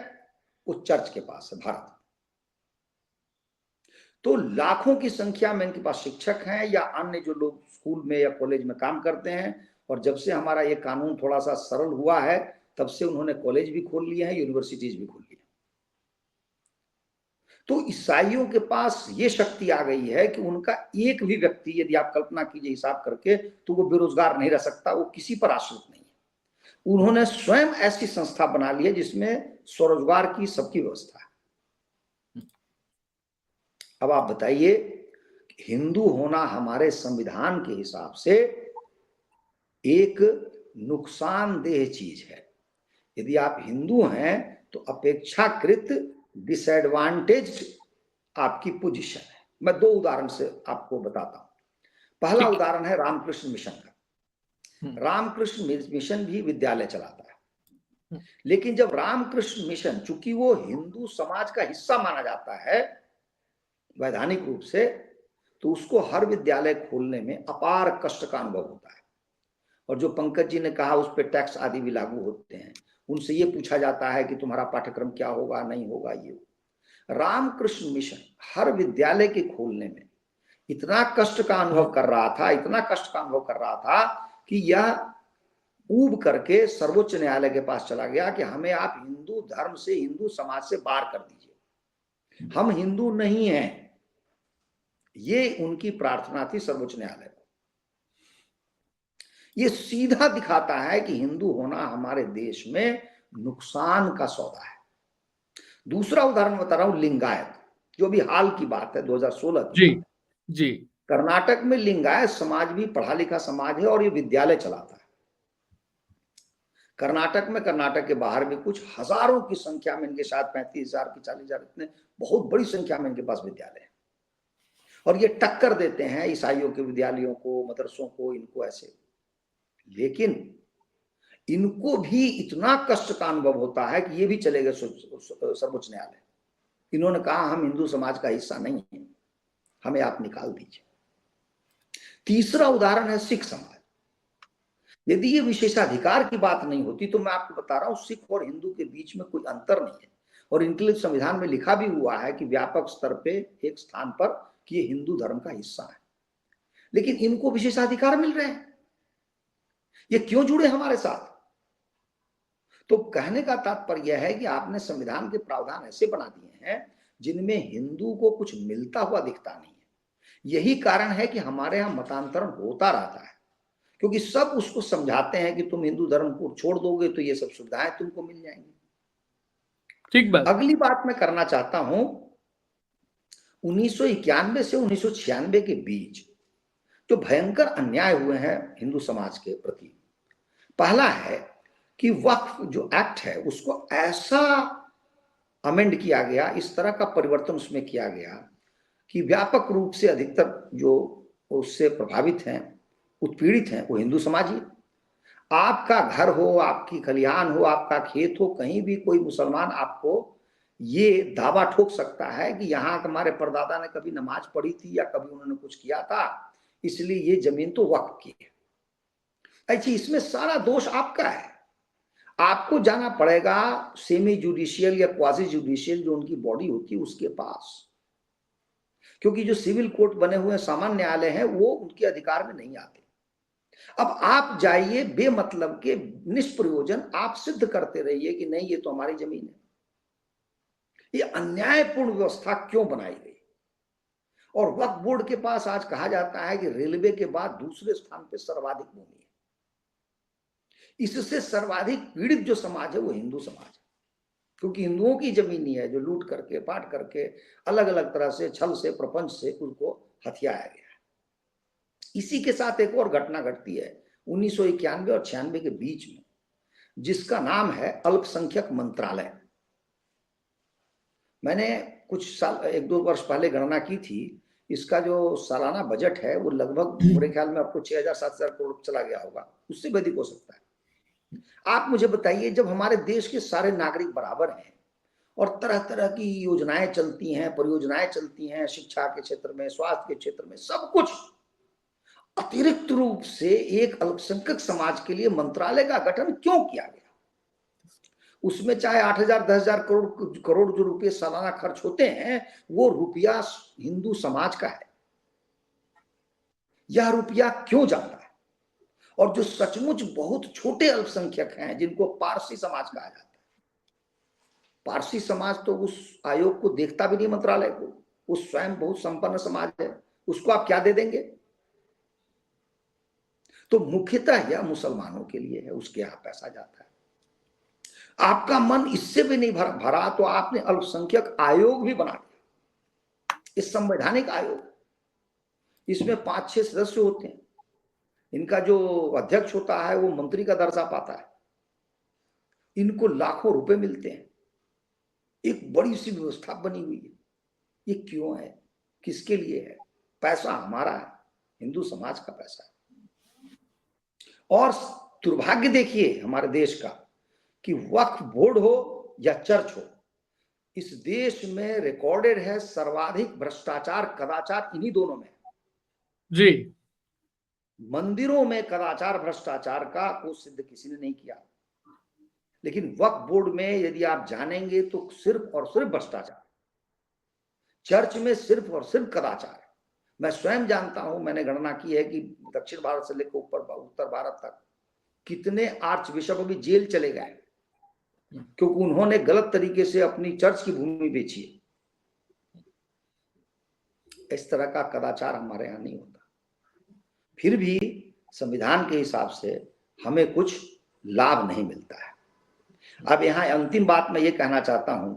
वो चर्च के पास है भारत। तो लाखों की संख्या में इनके पास शिक्षक हैं या अन्य जो लोग स्कूल में या कॉलेज में काम करते हैं। और जब से हमारा ये कानून थोड़ा सा सरल हुआ है, तब से उन्होंने कॉलेज भी खोल लिए हैं, यूनिवर्सिटीज भी खोल ली हैं। तो ईसाइयों के पास ये शक्ति आ गई है कि उनका एक भी व्यक्ति, यदि आप कल्पना कीजिए हिसाब करके, तो वो बेरोजगार नहीं रह सकता, वो किसी पर आश्रित नहीं है। उन्होंने स्वयं ऐसी संस्था बना ली है जिसमें स्वरोजगार की सबकी व्यवस्था है। अब आप बताइए, हिंदू होना हमारे संविधान के हिसाब से एक नुकसानदेह चीज है। यदि आप हिंदू हैं तो अपेक्षाकृत डिसएडवांटेज आपकी पोजीशन है। मैं 2 उदाहरण से आपको बताता हूं। पहला उदाहरण है रामकृष्ण मिशन का। रामकृष्ण मिशन भी विद्यालय चलाता है, लेकिन जब रामकृष्ण मिशन, चूंकि वो हिंदू समाज का हिस्सा माना जाता है वैधानिक रूप से, तो उसको हर विद्यालय खोलने में अपार कष्ट का अनुभव होता है। और जो पंकज जी ने कहा उस पर टैक्स आदि भी लागू होते हैं, उनसे ये पूछा जाता है कि तुम्हारा पाठ्यक्रम क्या होगा, नहीं होगा। ये रामकृष्ण मिशन हर विद्यालय के खोलने में इतना कष्ट का अनुभव कर रहा था, इतना कष्ट का अनुभव कर रहा था कि यह ऊब करके सर्वोच्च न्यायालय के पास चला गया कि हमें आप हिंदू धर्म से, हिंदू समाज से बाहर कर दीजिए, हम हिंदू नहीं हैं। ये उनकी प्रार्थना थी सर्वोच्च न्यायालय को। ये सीधा दिखाता है कि हिंदू होना हमारे देश में नुकसान का सौदा है। दूसरा उदाहरण बता रहा हूं, लिंगायत, जो भी हाल की बात है, 2016 की जी बात है। जी। कर्नाटक में लिंगायत समाज भी पढ़ा लिखा समाज है और ये विद्यालय चलाता है। कर्नाटक में, कर्नाटक के बाहर भी कुछ हजारों की संख्या में इनके साथ 35,000 की 40,000, इतने बहुत बड़ी संख्या में इनके पास विद्यालय है। और ये टक्कर देते हैं ईसाइयों के विद्यालयों को, मदरसों को, इनको ऐसे। लेकिन इनको भी इतना कष्ट का अनुभव होता है कि ये भी चले गए सर्वोच्च न्यायालय। इन्होंने कहा हम हिंदू समाज का हिस्सा नहीं है, हमें आप निकाल दीजिए। तीसरा उदाहरण है सिख समाज। यदि ये विशेषाधिकार की बात नहीं होती तो मैं आपको बता रहा हूं, सिख और हिंदू के बीच में कोई अंतर नहीं है। और इनके लिए संविधान में लिखा भी हुआ है कि व्यापक स्तर पे एक स्थान पर कि ये हिंदू धर्म का हिस्सा है। लेकिन इनको विशेषाधिकार मिल रहे हैं, ये क्यों जुड़े हमारे साथ? तो कहने का तात्पर्य यह है कि आपने संविधान के प्रावधान ऐसे बना दिए हैं जिनमें हिंदू को कुछ मिलता हुआ दिखता नहीं है। यही कारण है कि हमारे यहाँ मतांतरण होता रहता है, क्योंकि सब उसको समझाते हैं कि तुम हिंदू धर्म को छोड़ दोगे तो ये सब सुविधाएं तुमको मिल जाएंगी। ठीक बात। अगली बात मैं करना चाहता हूं, 1991 से 1996 के बीच जो भयंकर अन्याय हुए हैं हिंदू समाज के प्रति, पहला है कि वक्फ जो एक्ट है उसको ऐसा अमेंड किया गया, इस तरह का परिवर्तन उसमें किया गया कि व्यापक रूप से अधिकतर जो उससे प्रभावित हैं, उत्पीड़ित हैं, वो हिंदू समाज ही। आपका घर हो, आपकी खलिहान हो, आपका खेत हो, कहीं भी कोई मुसलमान आपको ये दावा ठोक सकता है कि यहाँ हमारे परदादा ने कभी नमाज पढ़ी थी या कभी उन्होंने कुछ किया था, इसलिए ये जमीन तो वक्फ की है। अच्छा, इसमें सारा दोष आपका है। आपको जाना पड़ेगा सेमी जुडिशियल या क्वाजी जुडिशियल जो उनकी बॉडी होती है उसके पास, क्योंकि जो सिविल कोर्ट बने हुए सामान्य न्यायालय हैं वो उनके अधिकार में नहीं आते। अब आप जाइए बेमतलब के निष्प्रयोजन आप सिद्ध करते रहिए कि नहीं ये तो हमारी जमीन है। ये अन्यायपूर्ण व्यवस्था क्यों बनाई गई? और वक्फ बोर्ड के पास आज कहा जाता है कि रेलवे के बाद दूसरे स्थान पर सर्वाधिक भूमि है। इससे सर्वाधिक पीड़ित जो समाज है वो हिंदू समाज है, क्योंकि हिंदुओं की जमीन ही है जो लूट करके, पाट करके, अलग अलग तरह से, छल से, प्रपंच से उनको हथियाया गया है। इसी के साथ एक और घटना घटती है 1991 और 96 के बीच में, जिसका नाम है अल्पसंख्यक मंत्रालय। मैंने कुछ साल, 1-2 वर्ष पहले गणना की थी, इसका जो सालाना बजट है वो लगभग मेरे ख्याल में आपको 6,000-7,000 करोड़ चला गया होगा, उससे भी अधिक हो सकता है। आप मुझे बताइए, जब हमारे देश के सारे नागरिक बराबर हैं और तरह तरह की योजनाएं चलती हैं, परियोजनाएं चलती हैं, शिक्षा के क्षेत्र में, स्वास्थ्य के क्षेत्र में, सब कुछ, अतिरिक्त रूप से एक अल्पसंख्यक समाज के लिए मंत्रालय का गठन क्यों किया गया? उसमें चाहे 8,000 10,000 करोड़ जो रुपये सालाना खर्च होते हैं, वो रुपया हिंदू समाज का है। यह रुपया क्यों जाता है? और जो सचमुच बहुत छोटे अल्पसंख्यक हैं, जिनको पारसी समाज कहा जाता है, पारसी समाज तो उस आयोग को देखता भी नहीं, मंत्रालय को। वो स्वयं बहुत संपन्न समाज है, उसको आप क्या दे देंगे? तो मुख्यतः यह मुसलमानों के लिए है, उसके यहां पैसा जाता है। आपका मन इससे भी नहीं भरा तो आपने अल्पसंख्यक आयोग भी बना दिया, इस संवैधानिक आयोग। इसमें 5-6 सदस्य होते हैं, इनका जो अध्यक्ष होता है वो मंत्री का दर्जा पाता है, इनको लाखों रुपए मिलते हैं, एक बड़ी सी व्यवस्था बनी हुई है। ये क्यों है? किसके लिए है? पैसा हमारा है, हिंदू समाज का पैसा है। और दुर्भाग्य देखिए हमारे देश का कि वक्फ बोर्ड हो या चर्च हो, इस देश में रिकॉर्डेड है सर्वाधिक भ्रष्टाचार, कदाचार इन्हीं दोनों में जी। मंदिरों में कदाचार, भ्रष्टाचार का को सिद्ध किसी ने नहीं किया, लेकिन वक्फ बोर्ड में यदि आप जानेंगे तो सिर्फ और सिर्फ भ्रष्टाचार, चर्च में सिर्फ और सिर्फ कदाचार। मैं स्वयं जानता हूं, मैंने गणना की है कि दक्षिण भारत से लेकर ऊपर उत्तर भारत तक कितने आर्च बिशप अभी जेल चले गए क्योंकि उन्होंने गलत तरीके से अपनी चर्च की भूमि बेची है। इस तरह का कदाचार हमारे यहां नहीं होता। फिर भी संविधान के हिसाब से हमें कुछ लाभ नहीं मिलता है। अब यहाँ अंतिम बात मैं ये कहना चाहता हूं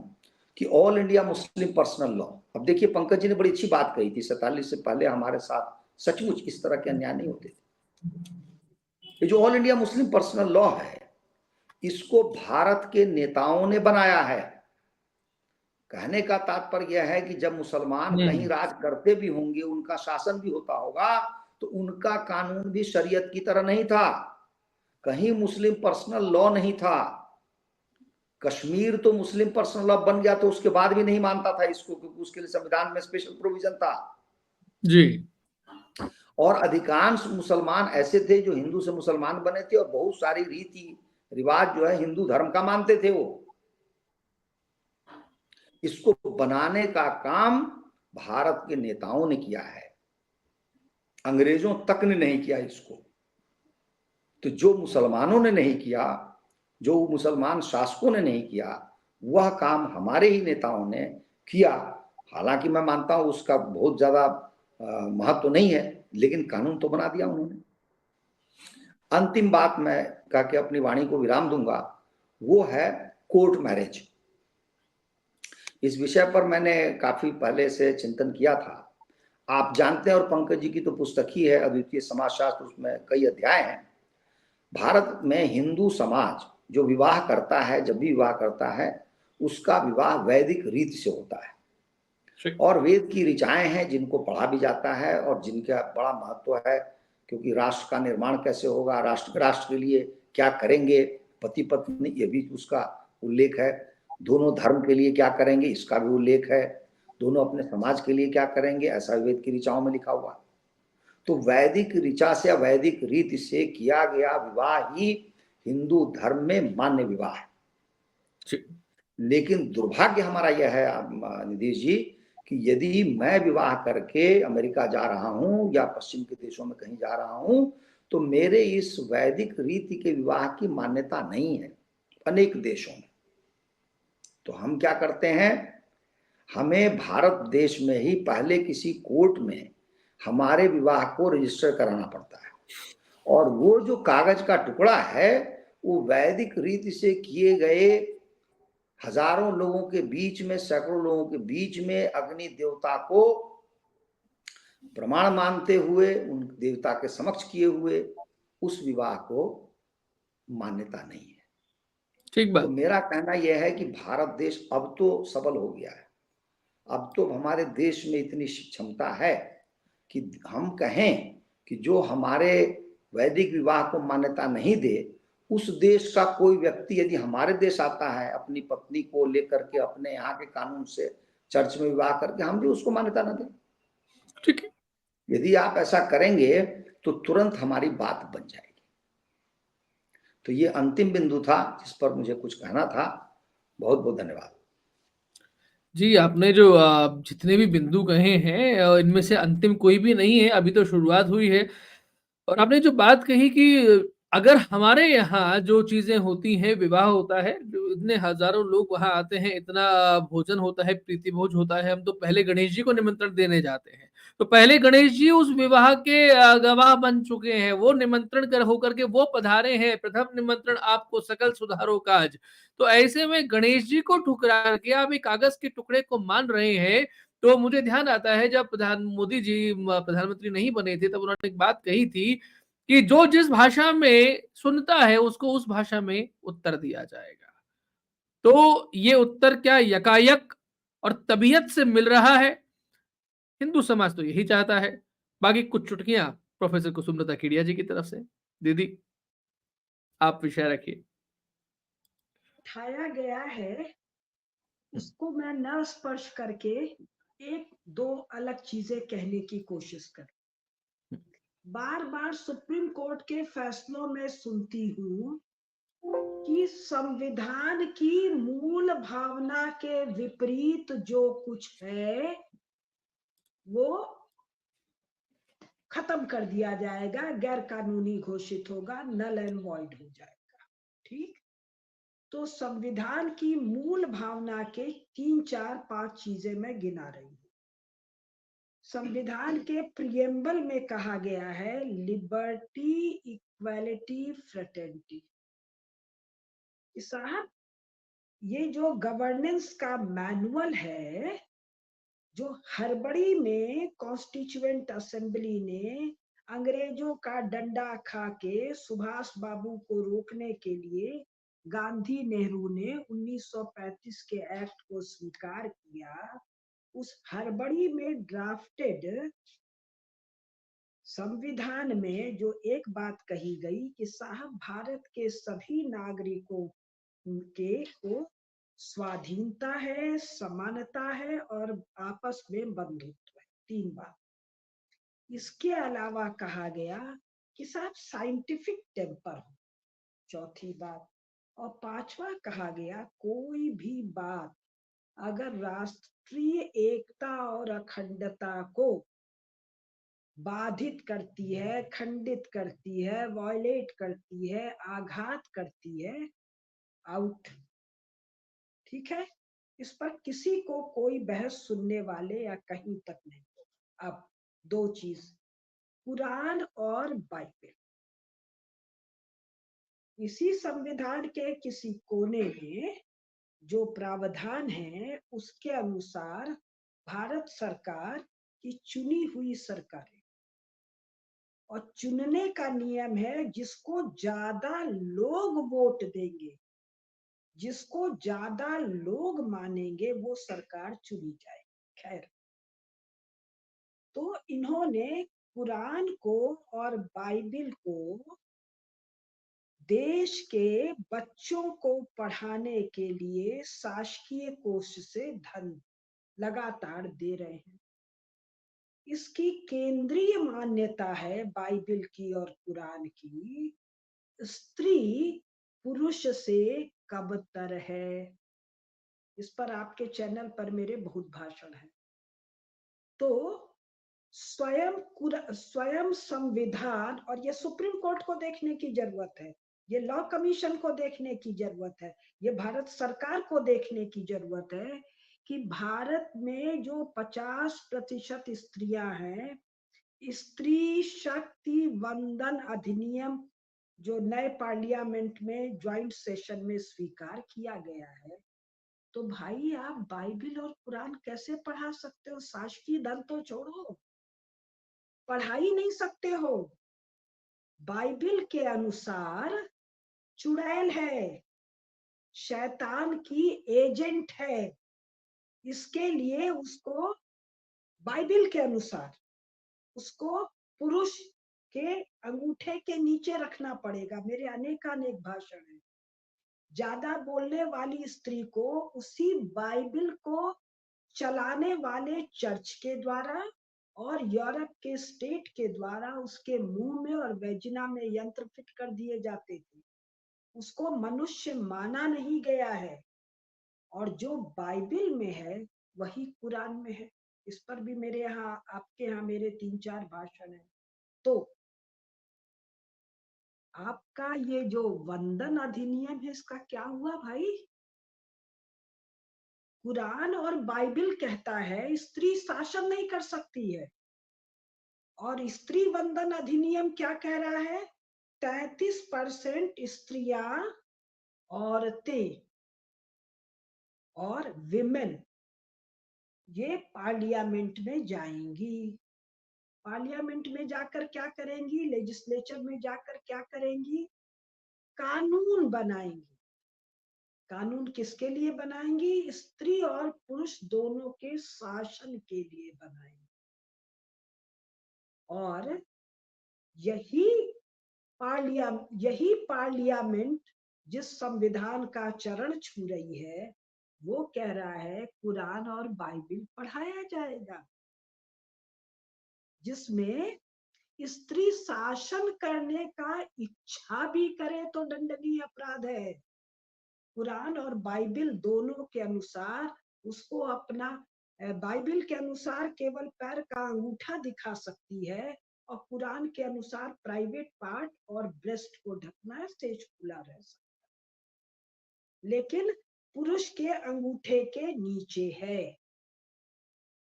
कि all India Muslim personal law, अब देखिए पंकज जी ने बड़ी अच्छी बात कही थी, 47 से पहले हमारे साथ सचमुच इस तरह के अन्याय नहीं होते थे। ये जो all India Muslim personal law है, इसको भारत के नेताओं ने बनाया है। कहने का तात्पर्य यह है कि जब मुसलमान कहीं राज करते भी होंगे, उनका शासन भी होता होगा, तो उनका कानून भी शरीयत की तरह नहीं था। कहीं मुस्लिम पर्सनल लॉ नहीं था। कश्मीर तो मुस्लिम पर्सनल लॉ बन गया तो उसके बाद भी नहीं मानता था इसको, क्योंकि उसके लिए संविधान में स्पेशल प्रोविजन था जी। और अधिकांश मुसलमान ऐसे थे जो हिंदू से मुसलमान बने थे और बहुत सारी रीति रिवाज जो है हिंदू धर्म का मानते थे। वो इसको बनाने का काम भारत के नेताओं ने किया है, अंग्रेजों तक ने नहीं किया इसको। तो जो मुसलमानों ने नहीं किया, जो मुसलमान शासकों ने नहीं किया, वह काम हमारे ही नेताओं ने किया। हालांकि मैं मानता हूं उसका बहुत ज्यादा महत्व नहीं है, लेकिन कानून तो बना दिया उन्होंने। अंतिम बात मैं कह के अपनी वाणी को विराम दूंगा, वो है कोर्ट मैरिज। इस विषय पर मैंने काफी पहले से चिंतन किया था। आप जानते हैं, और पंकज जी की तो पुस्तक ही है अद्वितीय समाजशास्त्र, उसमें कई अध्याय हैं। भारत में हिंदू समाज जो विवाह करता है, जब भी विवाह करता है, उसका विवाह वैदिक रीति से होता है, और वेद की ऋचाएं हैं जिनको पढ़ा भी जाता है और जिनका बड़ा महत्व है, क्योंकि राष्ट्र का निर्माण कैसे होगा, राष्ट्र के लिए क्या करेंगे पति पत्नी, ये भी उसका उल्लेख है। दोनों धर्म के लिए क्या करेंगे, इसका भी उल्लेख है। दोनों अपने समाज के लिए क्या करेंगे, ऐसा वेद की ऋचाओं में लिखा हुआ। तो वैदिक ऋचा से या वैदिक रीति से किया गया विवाह ही हिंदू धर्म में मान्य विवाह है। लेकिन दुर्भाग्य हमारा यह है निधीश जी, कि यदि मैं विवाह करके अमेरिका जा रहा हूं या पश्चिम के देशों में कहीं जा रहा हूं, तो मेरे इस वैदिक रीति के विवाह की मान्यता नहीं है अनेक देशों में। तो हम क्या करते हैं, हमें भारत देश में ही पहले किसी कोर्ट में हमारे विवाह को रजिस्टर कराना पड़ता है, और वो जो कागज का टुकड़ा है वो वैदिक रीति से किए गए हजारों लोगों के बीच में, सैकड़ों लोगों के बीच में अग्नि देवता को प्रमाण मानते हुए, उन देवता के समक्ष किए हुए उस विवाह को मान्यता नहीं है। ठीक बात। तो मेरा कहना यह है कि भारत देश अब तो सबल हो गया है। अब तो हमारे देश में इतनी क्षमता है कि हम कहें कि जो हमारे वैदिक विवाह को मान्यता नहीं दे, उस देश का कोई व्यक्ति यदि हमारे देश आता है अपनी पत्नी को लेकर के अपने यहाँ के कानून से चर्च में विवाह करके, हम भी उसको मान्यता न दें। ठीक है, यदि आप ऐसा करेंगे तो तुरंत हमारी बात बन जाएगी। तो ये अंतिम बिंदु था जिस पर मुझे कुछ कहना था। बहुत बहुत धन्यवाद। जी, आपने जो जितने भी बिंदु कहे हैं इनमें से अंतिम कोई भी नहीं है, अभी तो शुरुआत हुई है। और आपने जो बात कही कि अगर हमारे यहाँ जो चीज़ें होती हैं, विवाह होता है, जो इतने हज़ारों लोग वहाँ आते हैं, इतना भोजन होता है, प्रीति भोज होता है, हम तो पहले गणेश जी को निमंत्रण देने जाते हैं। तो पहले गणेश जी उस विवाह के गवाह बन चुके हैं, वो निमंत्रण कर होकर के वो पधारे हैं, प्रथम निमंत्रण आपको सकल सुधारो काज। तो ऐसे में गणेश जी को ठुकरा के आप एक कागज़ के टुकड़े को मान रहे हैं, तो मुझे ध्यान आता है जब मोदी जी प्रधानमंत्री नहीं बने थे, तब उन्होंने एक बात कही थी कि जो जिस भाषा में सुनता है उसको उस भाषा में उत्तर दिया जाएगा। तो ये उत्तर क्या यकायक और तबीयत से मिल रहा है? हिंदू समाज तो यही चाहता है। बाकी कुछ चुटकियां प्रोफेसर कुसुमलता केडिया जी की तरफ से। दीदी, आप विषय रखिए। उठाया गया है, उसको मैं न स्पर्श करके एक दो अलग चीजें कहने की कोशिश कर। बार बार सुप्रीम कोर्ट के फैसलों में सुनती हूँ कि संविधान की मूल भावना के विपरीत जो कुछ है वो खत्म कर दिया जाएगा, गैर कानूनी घोषित होगा, नल एंड वॉइड हो जाएगा। ठीक, तो संविधान की मूल भावना के 3, 4, 5 चीजें मैं गिना रही हूँ। संविधान के प्रियम्बल में कहा गया है लिबर्टी, इक्वालिटी, फ्रेटर्निटी। साहब, ये जो गवर्नेंस का मैनुअल है, जो हड़बड़ी में कॉन्स्टिट्यूएंट असेंबली ने अंग्रेजों का डंडा खा के सुभाष बाबू को रोकने के लिए गांधी नेहरू ने 1935 के एक्ट को स्वीकार किया, उस हड़बड़ी में ड्राफ्टेड संविधान में जो एक बात कही गई कि साहब भारत के सभी नागरिकों के को स्वाधीनता है, समानता है और आपस में बंधुत्व है। 3 बात। इसके अलावा कहा गया कि साहब साइंटिफिक टेम्पर हो, 4थी बात। और 5वां कहा गया कोई भी बात अगर राष्ट्रीय एकता और अखंडता को बाधित करती है, खंडित करती है, वायलेट करती है, आघात करती है, आउट। ठीक है, इस पर किसी को कोई बहस सुनने वाले या कहीं तक नहीं होगा। अब दो चीज, कुरान और बाइबल, इसी संविधान के किसी कोने में जो प्रावधान है उसके अनुसार भारत सरकार की चुनी हुई सरकारें, और चुनने का नियम है जिसको ज्यादा लोग वोट देंगे, जिसको ज्यादा लोग मानेंगे वो सरकार चुनी जाएगी। खैर, तो इन्होंने कुरान को और बाइबिल को देश के बच्चों को पढ़ाने के लिए शासकीय कोष से धन लगातार दे रहे हैं। इसकी केंद्रीय मान्यता है बाइबिल की और कुरान की, स्त्री पुरुष से कबतर है। इस पर आपके चैनल पर मेरे बहुत भाषण हैं। तो स्वयं संविधान, और ये सुप्रीम कोर्ट को देखने की जरूरत है, ये लॉ कमीशन को देखने की जरूरत है, ये भारत सरकार को देखने की जरूरत है कि भारत में जो 50% स्त्रियां हैं, स्त्री शक्ति वंदन अधिनियम जो नए पार्लियामेंट में ज्वाइंट सेशन में स्वीकार किया गया है, तो भाई आप बाइबिल और कुरान कैसे पढ़ा सकते हो? शासकीय धन तो छोड़ो, पढ़ा ही नहीं सकते हो। बाइबिल के अनुसार चुड़ैल है, शैतान की एजेंट है, इसके लिए उसको बाइबिल के अनुसार उसको पुरुष के अंगूठे के नीचे रखना पड़ेगा। मेरे अनेकानेक भाषण हैं। ज्यादा बोलने वाली स्त्री को उसी बाइबिल को चलाने वाले चर्च के द्वारा और यूरोप के स्टेट के द्वारा उसके मुंह में और वेजिना में यंत्र फिट कर दिए जाते थे। उसको मनुष्य माना नहीं गया है, और जो बाइबिल में है वही कुरान में है। इस पर भी मेरे यहाँ, आपके यहाँ मेरे 3-4 भाषण हैं। तो आपका ये जो वंदन अधिनियम है, इसका क्या हुआ भाई? कुरान और बाइबिल कहता है स्त्री शासन नहीं कर सकती है, और स्त्री वंदन अधिनियम क्या कह रहा है? 33% स्त्रियां, औरतें और विमेन ये पार्लियामेंट में जाएंगी। पार्लियामेंट में जाकर क्या करेंगी? लेजिस्लेचर में जाकर क्या करेंगी? कानून बनाएंगी। कानून किसके लिए बनाएंगी? स्त्री और पुरुष दोनों के शासन के लिए बनाएंगी। और यही पार्लियामेंट जिस संविधान का चरण छू रही है, वो कह रहा है कुरान और बाइबिल पढ़ाया जाएगा, जिसमें स्त्री शासन करने का इच्छा भी करे तो दंडनीय अपराध है। कुरान और बाइबिल दोनों के अनुसार उसको अपना, बाइबिल के अनुसार केवल पैर का अंगूठा दिखा सकती है, और कुरान के अनुसार प्राइवेट पार्ट और ब्रेस्ट को ढकना है, स्टेज खुला रह सकता है, लेकिन पुरुष के अंगूठे के नीचे है।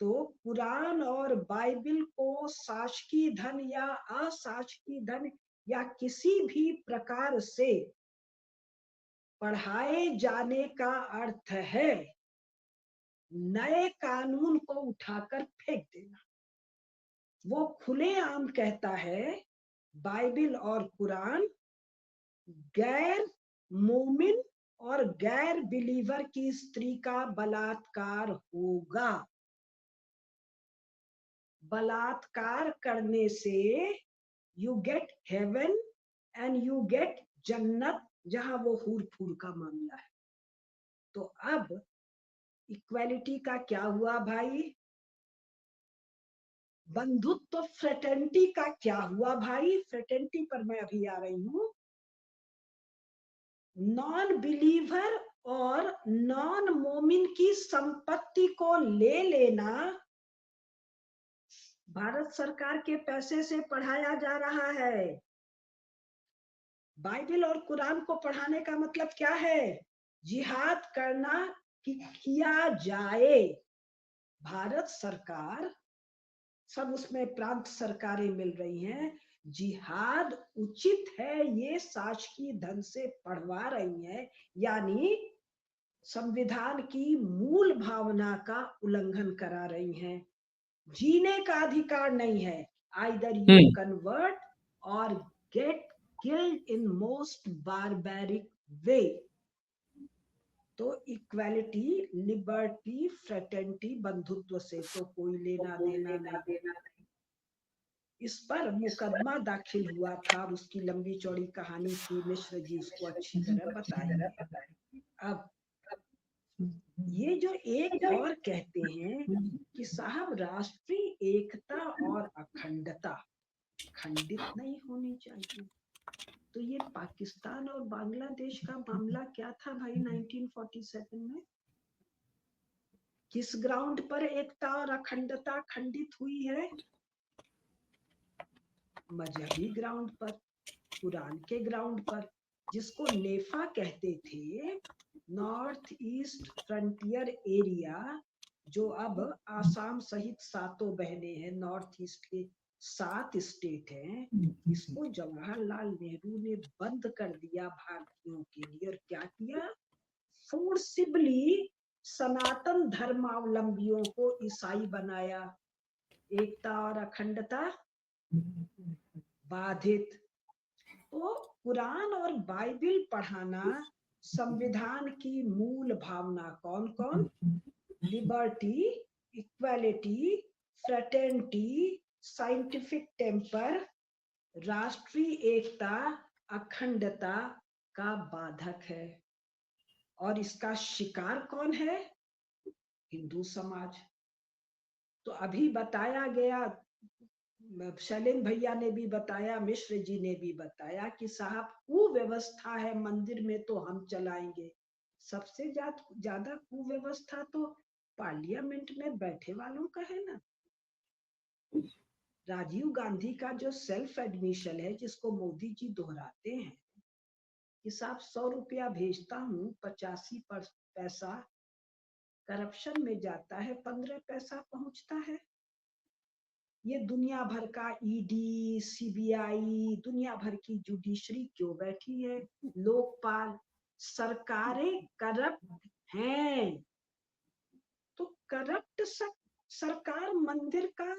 तो कुरान और बाइबिल को शासकीय धन या अशासकीय धन या किसी भी प्रकार से पढ़ाए जाने का अर्थ है नए कानून को उठाकर फेंक देना। वो खुलेआम कहता है बाइबिल और कुरान गैर मोमिन और गैर बिलीवर की स्त्री का बलात्कार होगा। बलात्कार करने से you get heaven and you get जन्नत, जहां वो हूर फूर का मामला है। तो अब इक्वालिटी का क्या हुआ भाई? बंधुत्व फ्रेटर्निटी का क्या हुआ भाई? फ्रेटर्निटी पर मैं अभी आ रही हूं। नॉन बिलीवर और नॉन मोमिन की संपत्ति को ले लेना भारत सरकार के पैसे से पढ़ाया जा रहा है। बाइबिल और कुरान को पढ़ाने का मतलब क्या है? जिहाद करना कि किया जाए। भारत सरकार, सब उसमें प्रांत सरकारें मिल रही हैं, जिहाद उचित है ये शासकीय धन से पढ़वा रही हैं, यानी संविधान की मूल भावना का उल्लंघन करा रही हैं। जीने का अधिकार नहीं है, आइदर यू कन्वर्ट और गेट किल्ड इन मोस्ट बारबैरिक वे। तो इक्वालिटी, लिबर्टी, फ्रेटर्निटी, बंधुत्व से तो कोई लेना देना नहीं। इस पर मुकदमा दाखिल हुआ था और उसकी लंबी चौड़ी कहानी थी, मिश्र जी उसको अच्छी तरह बताएंगे। अब ये जो एक और कहते हैं कि साहब राष्ट्रीय एकता और अखंडता खंडित नहीं होनी चाहिए, तो ये पाकिस्तान और बांग्लादेश का मामला क्या था भाई 1947 में? किस ग्राउंड पर एकता और अखंडता खंडित हुई है? मजहबी ग्राउंड पर, कुरान के ग्राउंड पर, जिसको नेफा कहते थे, नॉर्थ ईस्ट फ्रंटियर एरिया, जो अब आसाम सहित 7 बहने हैं, नॉर्थ ईस्ट के 7 स्टेट हैं, इसको जवाहरलाल नेहरू ने बंद कर दिया भारतीयों के लिए। और क्या किया? फोर्सिबली सनातन धर्मावलंबियों को ईसाई बनाया, एकता और अखंडता बाधित। तो कुरान और बाइबिल पढ़ाना संविधान की मूल भावना कौन कौन? Liberty, equality, fraternity, scientific temper, राष्ट्रीय एकता, अखंडता का बाधक है। और इसका शिकार कौन है? हिंदू समाज। तो अभी बताया गया, शैलेंद्र भैया ने भी बताया, मिश्र जी ने भी बताया कि साहब कुव्यवस्था है मंदिर में तो हम चलाएंगे। सबसे ज्यादा कुव्यवस्था तो पार्लियामेंट में बैठे वालों का है ना। राजीव गांधी का जो सेल्फ एडमिशन है, जिसको मोदी जी दोहराते हैं कि साहब 100 रुपया भेजता हूँ, 85 पैसा करप्शन में जाता है, 15 पैसा पहुंचता है। ये दुनिया भर का ईडी, सीबीआई, दुनिया भर की जुडिशरी क्यों बैठी है? लोकपाल, सरकारें करप्ट हैं। तो करप्ट सरकार मंदिर का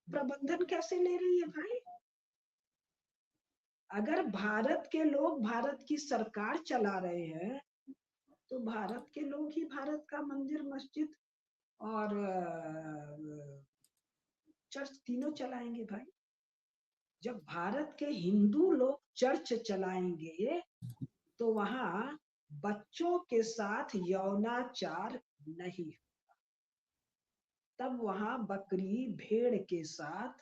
प्रबंधन कैसे ले रही है भाई? अगर भारत के लोग भारत की सरकार चला रहे हैं, तो भारत के लोग ही भारत का मंदिर, मस्जिद और चर्च तीनों चलाएंगे भाई। जब भारत के हिंदू लोग चर्च चलाएंगे तो वहां बच्चों के साथ यौनाचार नहीं होगा, तब वहां बकरी भेड़ के साथ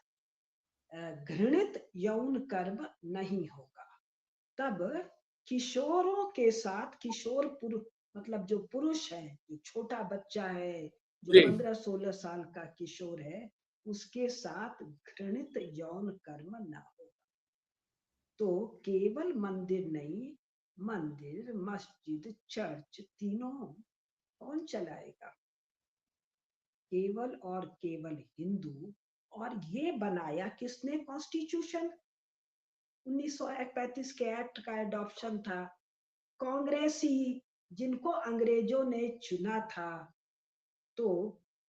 घृणित यौन कर्म नहीं होगा, तब किशोरों के साथ, किशोर पुरुष मतलब जो पुरुष है, जो छोटा बच्चा है, जो 15-16 साल का किशोर है, उसके साथ घृणित यौन कर्म ना होगा। तो केवल मंदिर नहीं, मंदिर, मस्जिद, चर्च तीनों कौन चलाएगा? केवल और केवल हिंदू। और ये बनाया किसने कॉन्स्टिट्यूशन? 1935 के एक्ट का एडॉप्शन था। कांग्रेसी, जिनको अंग्रेजों ने चुना था। तो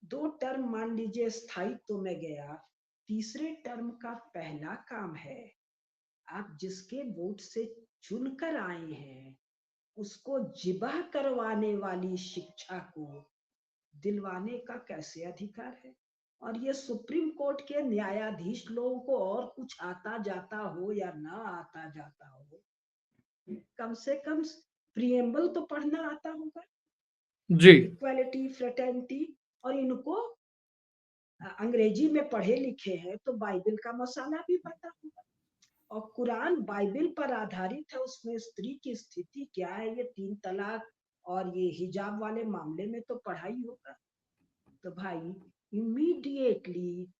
2 टर्म मान लीजिए स्थायित्व में गया, तीसरे टर्म का पहला काम है, आप जिसके वोट से चुनकर आए हैं उसको जिबा करवाने वाली शिक्षा को दिलवाने का कैसे अधिकार है? और ये सुप्रीम कोर्ट के न्यायाधीश लोगों को और कुछ आता जाता हो या ना आता जाता हो, कम से कम प्रिएम्बल तो पढ़ना आता होगा जी। Equality, fraternity. और इनको अंग्रेजी में पढ़े लिखे हैं तो बाइबल का मसाला भी पता होगा। और कुरान बाइबल पर आधारित है, उसमें स्त्री की स्थिति क्या है, ये 3 तलाक और ये हिजाब वाले मामले में तो पढ़ाई होगा। तो भाई इमीडिएटली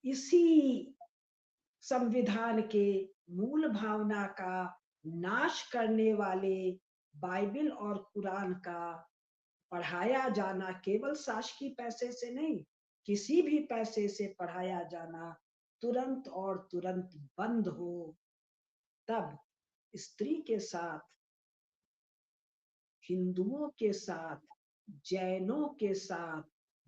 इसी संविधान के मूल भावना का नाश करने वाले बाइबल और कुरान का पढ़ाया जाना केवल शासकीय पैसे से नहीं, किसी भी पैसे से पढ़ाया जाना तुरंत और तुरंत बंद हो। तब स्त्री के साथ, हिंदुओं के साथ, जैनों के साथ,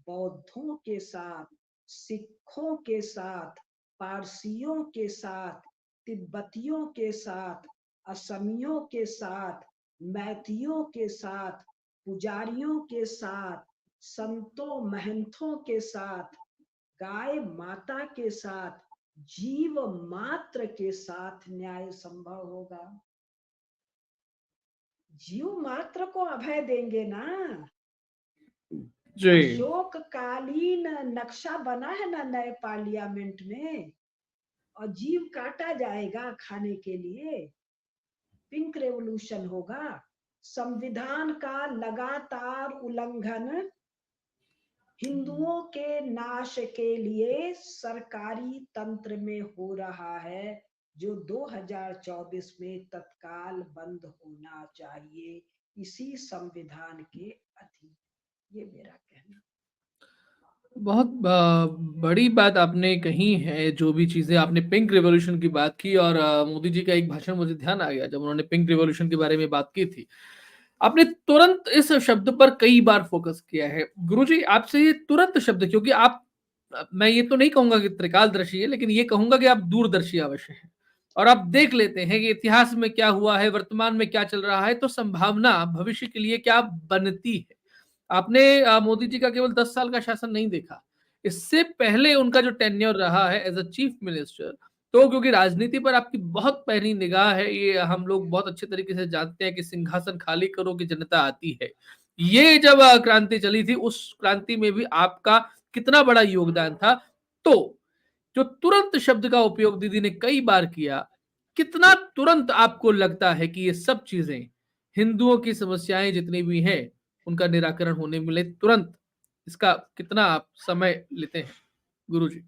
बौद्धों के साथ, सिखों के साथ, पारसियों के साथ, तिब्बतियों के साथ, असमियों के साथ, मैथियों के साथ, पुजारियों के साथ, संतों महंतों के साथ, गाय माता के साथ, जीव मात्र के साथ न्याय संभव होगा। जीव मात्र को अभय देंगे ना। जी अशोक कालीन नक्शा बना है ना नए पार्लियामेंट में, और जीव काटा जाएगा खाने के लिए। पिंक रेवोल्यूशन होगा। संविधान का लगातार उल्लंघन हिंदुओं के नाश के लिए सरकारी तंत्र में हो रहा है, जो 2024 में तत्काल बंद होना चाहिए इसी संविधान के अधीन। ये मेरा कहना। बहुत बड़ी बात आपने कही है। जो भी चीजें आपने पिंक रिवॉल्यूशन की बात की, और मोदी जी का एक भाषण मुझे ध्यान आ गया जब उन्होंने पिंक रिवॉल्यूशन के बारे में बात की थी। आपने तुरंत इस शब्द पर कई बार फोकस किया है। गुरुजी, आपसे ये तुरंत शब्द, क्योंकि आप, मैं ये तो नहीं कहूंगा कि त्रिकालदर्शी है, लेकिन ये कहूंगा कि आप दूरदर्शी अवश्य हैं, और आप देख लेते हैं कि इतिहास में क्या हुआ है, वर्तमान में क्या चल रहा है, तो संभावना भविष्य के लिए क्या बनती है। आपने मोदी जी का केवल 10 साल का शासन नहीं देखा, इससे पहले उनका जो टेन्योर रहा है एज अ चीफ मिनिस्टर, तो क्योंकि राजनीति पर आपकी बहुत पहली निगाह है, ये हम लोग बहुत अच्छे तरीके से जानते हैं कि सिंहासन खाली करो कि जनता आती है। ये जब क्रांति चली थी, उस क्रांति में भी आपका कितना बड़ा योगदान था। तो जो तुरंत शब्द का उपयोग दीदी ने कई बार किया, कितना तुरंत आपको लगता है कि ये सब चीजें, हिंदुओं की समस्याएं जितनी भी हैं, उनका निराकरण होने मिले तुरंत, इसका कितना आप समय लेते हैं गुरुजी?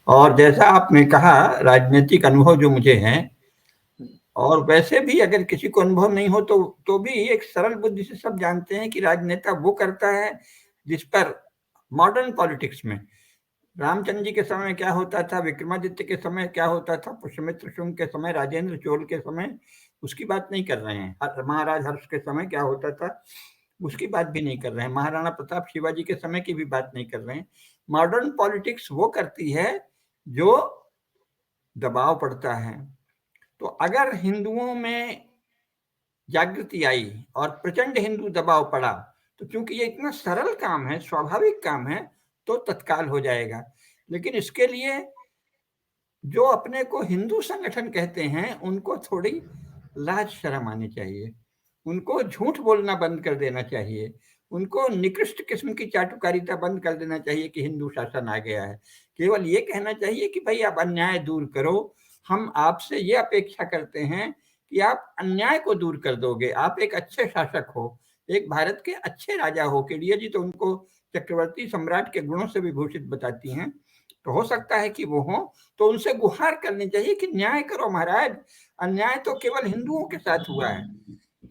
और जैसा आपने कहा, राजनीतिक अनुभव जो मुझे है, और वैसे भी अगर किसी को अनुभव नहीं हो तो भी एक सरल बुद्धि से सब जानते हैं कि राजनेता वो करता है जिस पर मॉडर्न पॉलिटिक्स में रामचंद्र जी के समय क्या होता था, विक्रमादित्य के समय क्या होता था, पुष्यमित्र शुंग के समय, राजेंद्र चोल के समय, उसकी बात नहीं कर रहे हैं। महाराज हर्ष के समय क्या होता था उसकी बात भी नहीं कर रहे हैं। महाराणा प्रताप शिवाजी के समय की भी बात नहीं कर रहे हैं। मॉडर्न पॉलिटिक्स वो करती है जो दबाव पड़ता है। तो अगर हिंदुओं में जागृति आई और प्रचंड हिंदू दबाव पड़ा, तो क्योंकि ये इतना सरल काम है, स्वाभाविक काम है, तो तत्काल हो जाएगा। लेकिन इसके लिए जो अपने को हिंदू संगठन कहते हैं, उनको थोड़ी लाज शर्म आनी चाहिए, उनको झूठ बोलना बंद कर देना चाहिए, उनको निकृष्ट किस्म की चाटुकारिता बंद कर देना चाहिए कि हिंदू शासन आ गया है। केवल ये कहना चाहिए कि भाई आप अन्याय दूर करो, हम आपसे ये अपेक्षा करते हैं कि आप अन्याय को दूर कर दोगे, आप एक अच्छे शासक हो, एक भारत के अच्छे राजा हो। के लिए जी तो उनको चक्रवर्ती सम्राट के गुणों से विभूषित बताती हैं, तो हो सकता है कि वो हो, तो उनसे गुहार करनी चाहिए कि न्याय करो महाराज। अन्याय तो केवल हिंदुओं के साथ हुआ है,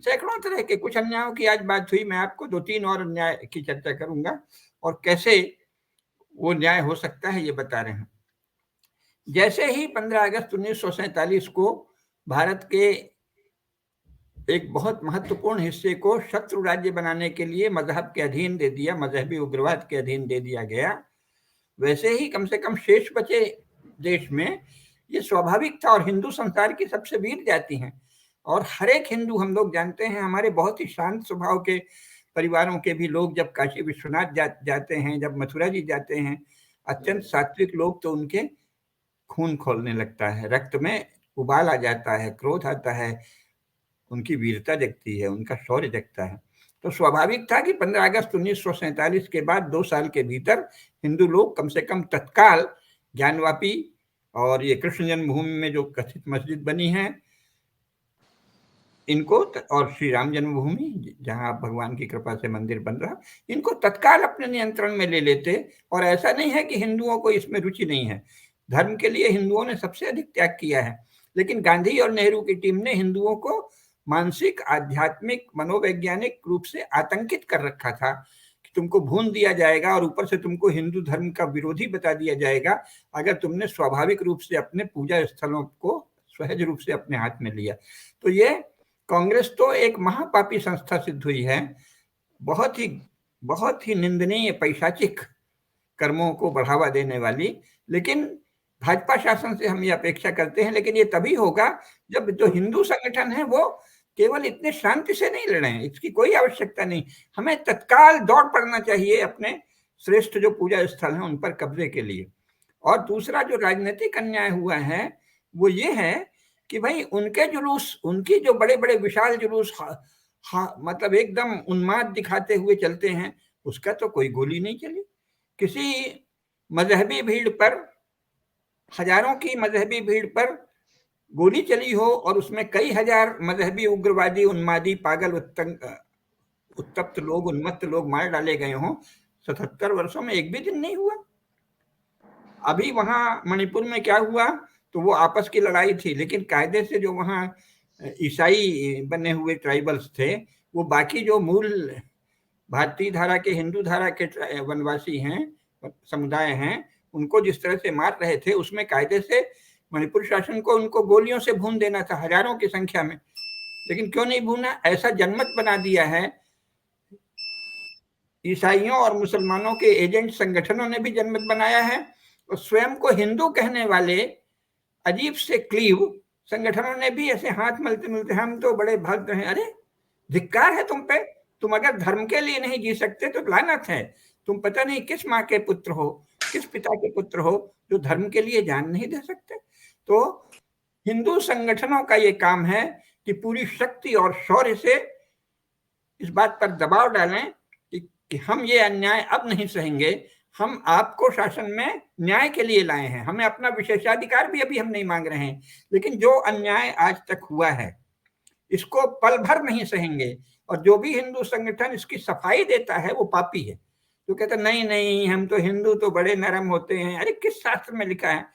सैकड़ों तरह के कुछ अन्यायों की आज बात हुई। मैं आपको 2-3 और अन्याय की चर्चा करूंगा और कैसे वो न्याय हो सकता है ये बता रहे हैं। जैसे ही 15 अगस्त 1947 को भारत के एक बहुत महत्वपूर्ण हिस्से को शत्रु राज्य बनाने के लिए मजहब के अधीन दे दिया, मजहबी उग्रवाद के अधीन दे दिया गया, वैसे ही कम से कम शेष बचे देश में ये स्वाभाविक था। और हिंदू संसार की सबसे वीर जाति हैं, और हर एक हिंदू, हम लोग जानते हैं, हमारे बहुत ही शांत स्वभाव के परिवारों के भी लोग जब काशी विश्वनाथ जाते हैं, जब मथुरा जी जाते हैं, अत्यंत सात्विक लोग, तो उनके खून खोलने लगता है, रक्त में उबाल आ जाता है, क्रोध आता है, उनकी वीरता जगती है, उनका शौर्य जगता है। तो स्वाभाविक था कि 15 अगस्त 1947 के बाद 2 साल के भीतर हिंदू लोग कम से कम तत्काल ज्ञानवापी और ये कृष्ण जन्मभूमि में जो कथित मस्जिद बनी है इनको, और श्री राम जन्मभूमि जहां भगवान की कृपा से मंदिर बन रहा, इनको तत्काल अपने नियंत्रण में ले लेते। और ऐसा नहीं है कि हिंदुओं को इसमें रुचि नहीं है, धर्म के लिए हिंदुओं ने सबसे अधिक त्याग किया है, लेकिन गांधी और नेहरू की टीम ने हिंदुओं को मानसिक, आध्यात्मिक, मनोवैज्ञानिक रूप से आतंकित कर रखा था कि तुमको भून दिया जाएगा और ऊपर से तुमको हिंदू धर्म का विरोधी बता दिया जाएगा अगर तुमने स्वाभाविक रूप से अपने पूजा स्थलों को सहज रूप से अपने हाथ में लिया। तो ये कांग्रेस तो एक महापापी संस्था सिद्ध हुई है, बहुत ही निंदनीय पैशाचिक कर्मों को बढ़ावा देने वाली। लेकिन भाजपा शासन से हम ये अपेक्षा करते हैं, लेकिन ये तभी होगा जब जो हिंदू संगठन है वो केवल इतने शांति से नहीं लड़े, इसकी कोई आवश्यकता नहीं। हमें तत्काल दौड़ पड़ना चाहिए अपने श्रेष्ठ जो पूजा स्थल हैं उन पर कब्जे के लिए। और दूसरा जो राजनीतिक अन्याय हुआ है वो ये है कि भाई उनके जुलूस, उनकी जो बड़े बड़े विशाल जुलूस मतलब एकदम उन्माद दिखाते हुए चलते हैं, उसका तो कोई गोली नहीं चली। किसी मजहबी भीड़ पर, हजारों की मजहबी भीड़ पर गोली चली हो और उसमें कई हजार मजहबी उग्रवादी, उन्मादी, पागल, उत्तप्त लोग, उन्मत्त लोग मार डाले गए हों, 77 वर्षों में एक भी दिन नहीं हुआ। अभी वहां मणिपुर में क्या हुआ, तो वो आपस की लड़ाई थी, लेकिन कायदे से जो वहां ईसाई बने हुए ट्राइबल्स थे वो बाकी जो मूल भारतीय धारा के, हिंदू धारा के वनवासी हैं, समुदाय हैं, उनको जिस तरह से मार रहे थे उसमें कायदे से मणिपुर शासन को उनको गोलियों से भून देना था, हजारों की संख्या में। लेकिन क्यों नहीं भूना? ऐसा जनमत बना दिया है। ईसाइयों और मुसलमानों के एजेंट संगठनों ने भी जनमत बनाया है और स्वयं को हिंदू कहने वाले अजीब से क्लीव संगठनों ने भी ऐसे हाथ मलते मलते हम तो बड़े भक्त हैं। अरे धिक्कार है तुम पे, तुम अगर धर्म के लिए नहीं जी सकते तो लानत है। तुम पता नहीं किस माँ के पुत्र हो, किस पिता के पुत्र हो जो धर्म के लिए जान नहीं दे सकते। तो हिंदू संगठनों का ये काम है कि पूरी शक्ति और शौर्य से इस बात पर दबाव डालें कि हम ये अन्याय अब नहीं सहेंगे, हम आपको शासन में न्याय के लिए लाए हैं, हमें अपना विशेषाधिकार भी अभी हम नहीं मांग रहे हैं, लेकिन जो अन्याय आज तक हुआ है इसको पल भर नहीं सहेंगे। और जो भी हिंदू संगठन इसकी सफाई देता है वो पापी है। जो कहता नहीं नहीं हम तो हिंदू तो बड़े नरम होते हैं। अरे किस शास्त्र में लिखा है?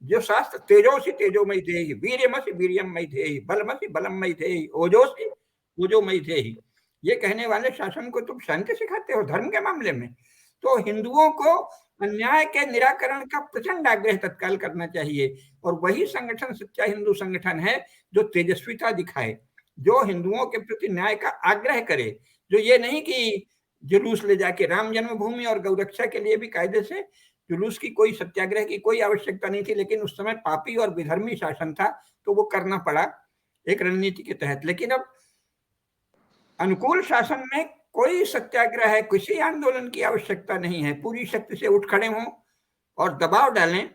जो शास्त्र तेजोसी तेजोमयी धेहि, वीर्यमसि वीर्यमयी धेहि, बलमसि बलमयी धेहि, ओजोसि ओजोमयी धेहि, ये कहने वाले शासन को तुम शांति सिखाते हो धर्म के मामले में। तो हिंदुओं को अन्याय के निराकरण का प्रचंड आग्रह तत्काल करना चाहिए और वही संगठन सच्चा हिंदू संगठन है जो तेजस्विता दिखाए, जो हिंदुओं के प्रति न्याय का आग्रह करे, जो ये नहीं कि जुलूस ले जाके राम जन्मभूमि और गौरक्षा के लिए भी कायदे से जुलूस की कोई सत्याग्रह की कोई आवश्यकता नहीं थी, लेकिन उस समय पापी और विधर्मी शासन था तो वो करना पड़ा एक रणनीति के तहत। लेकिन अब अनुकूल शासन में कोई सत्याग्रह है, किसी आंदोलन की आवश्यकता नहीं है। पूरी शक्ति से उठ खड़े हों और दबाव डालें।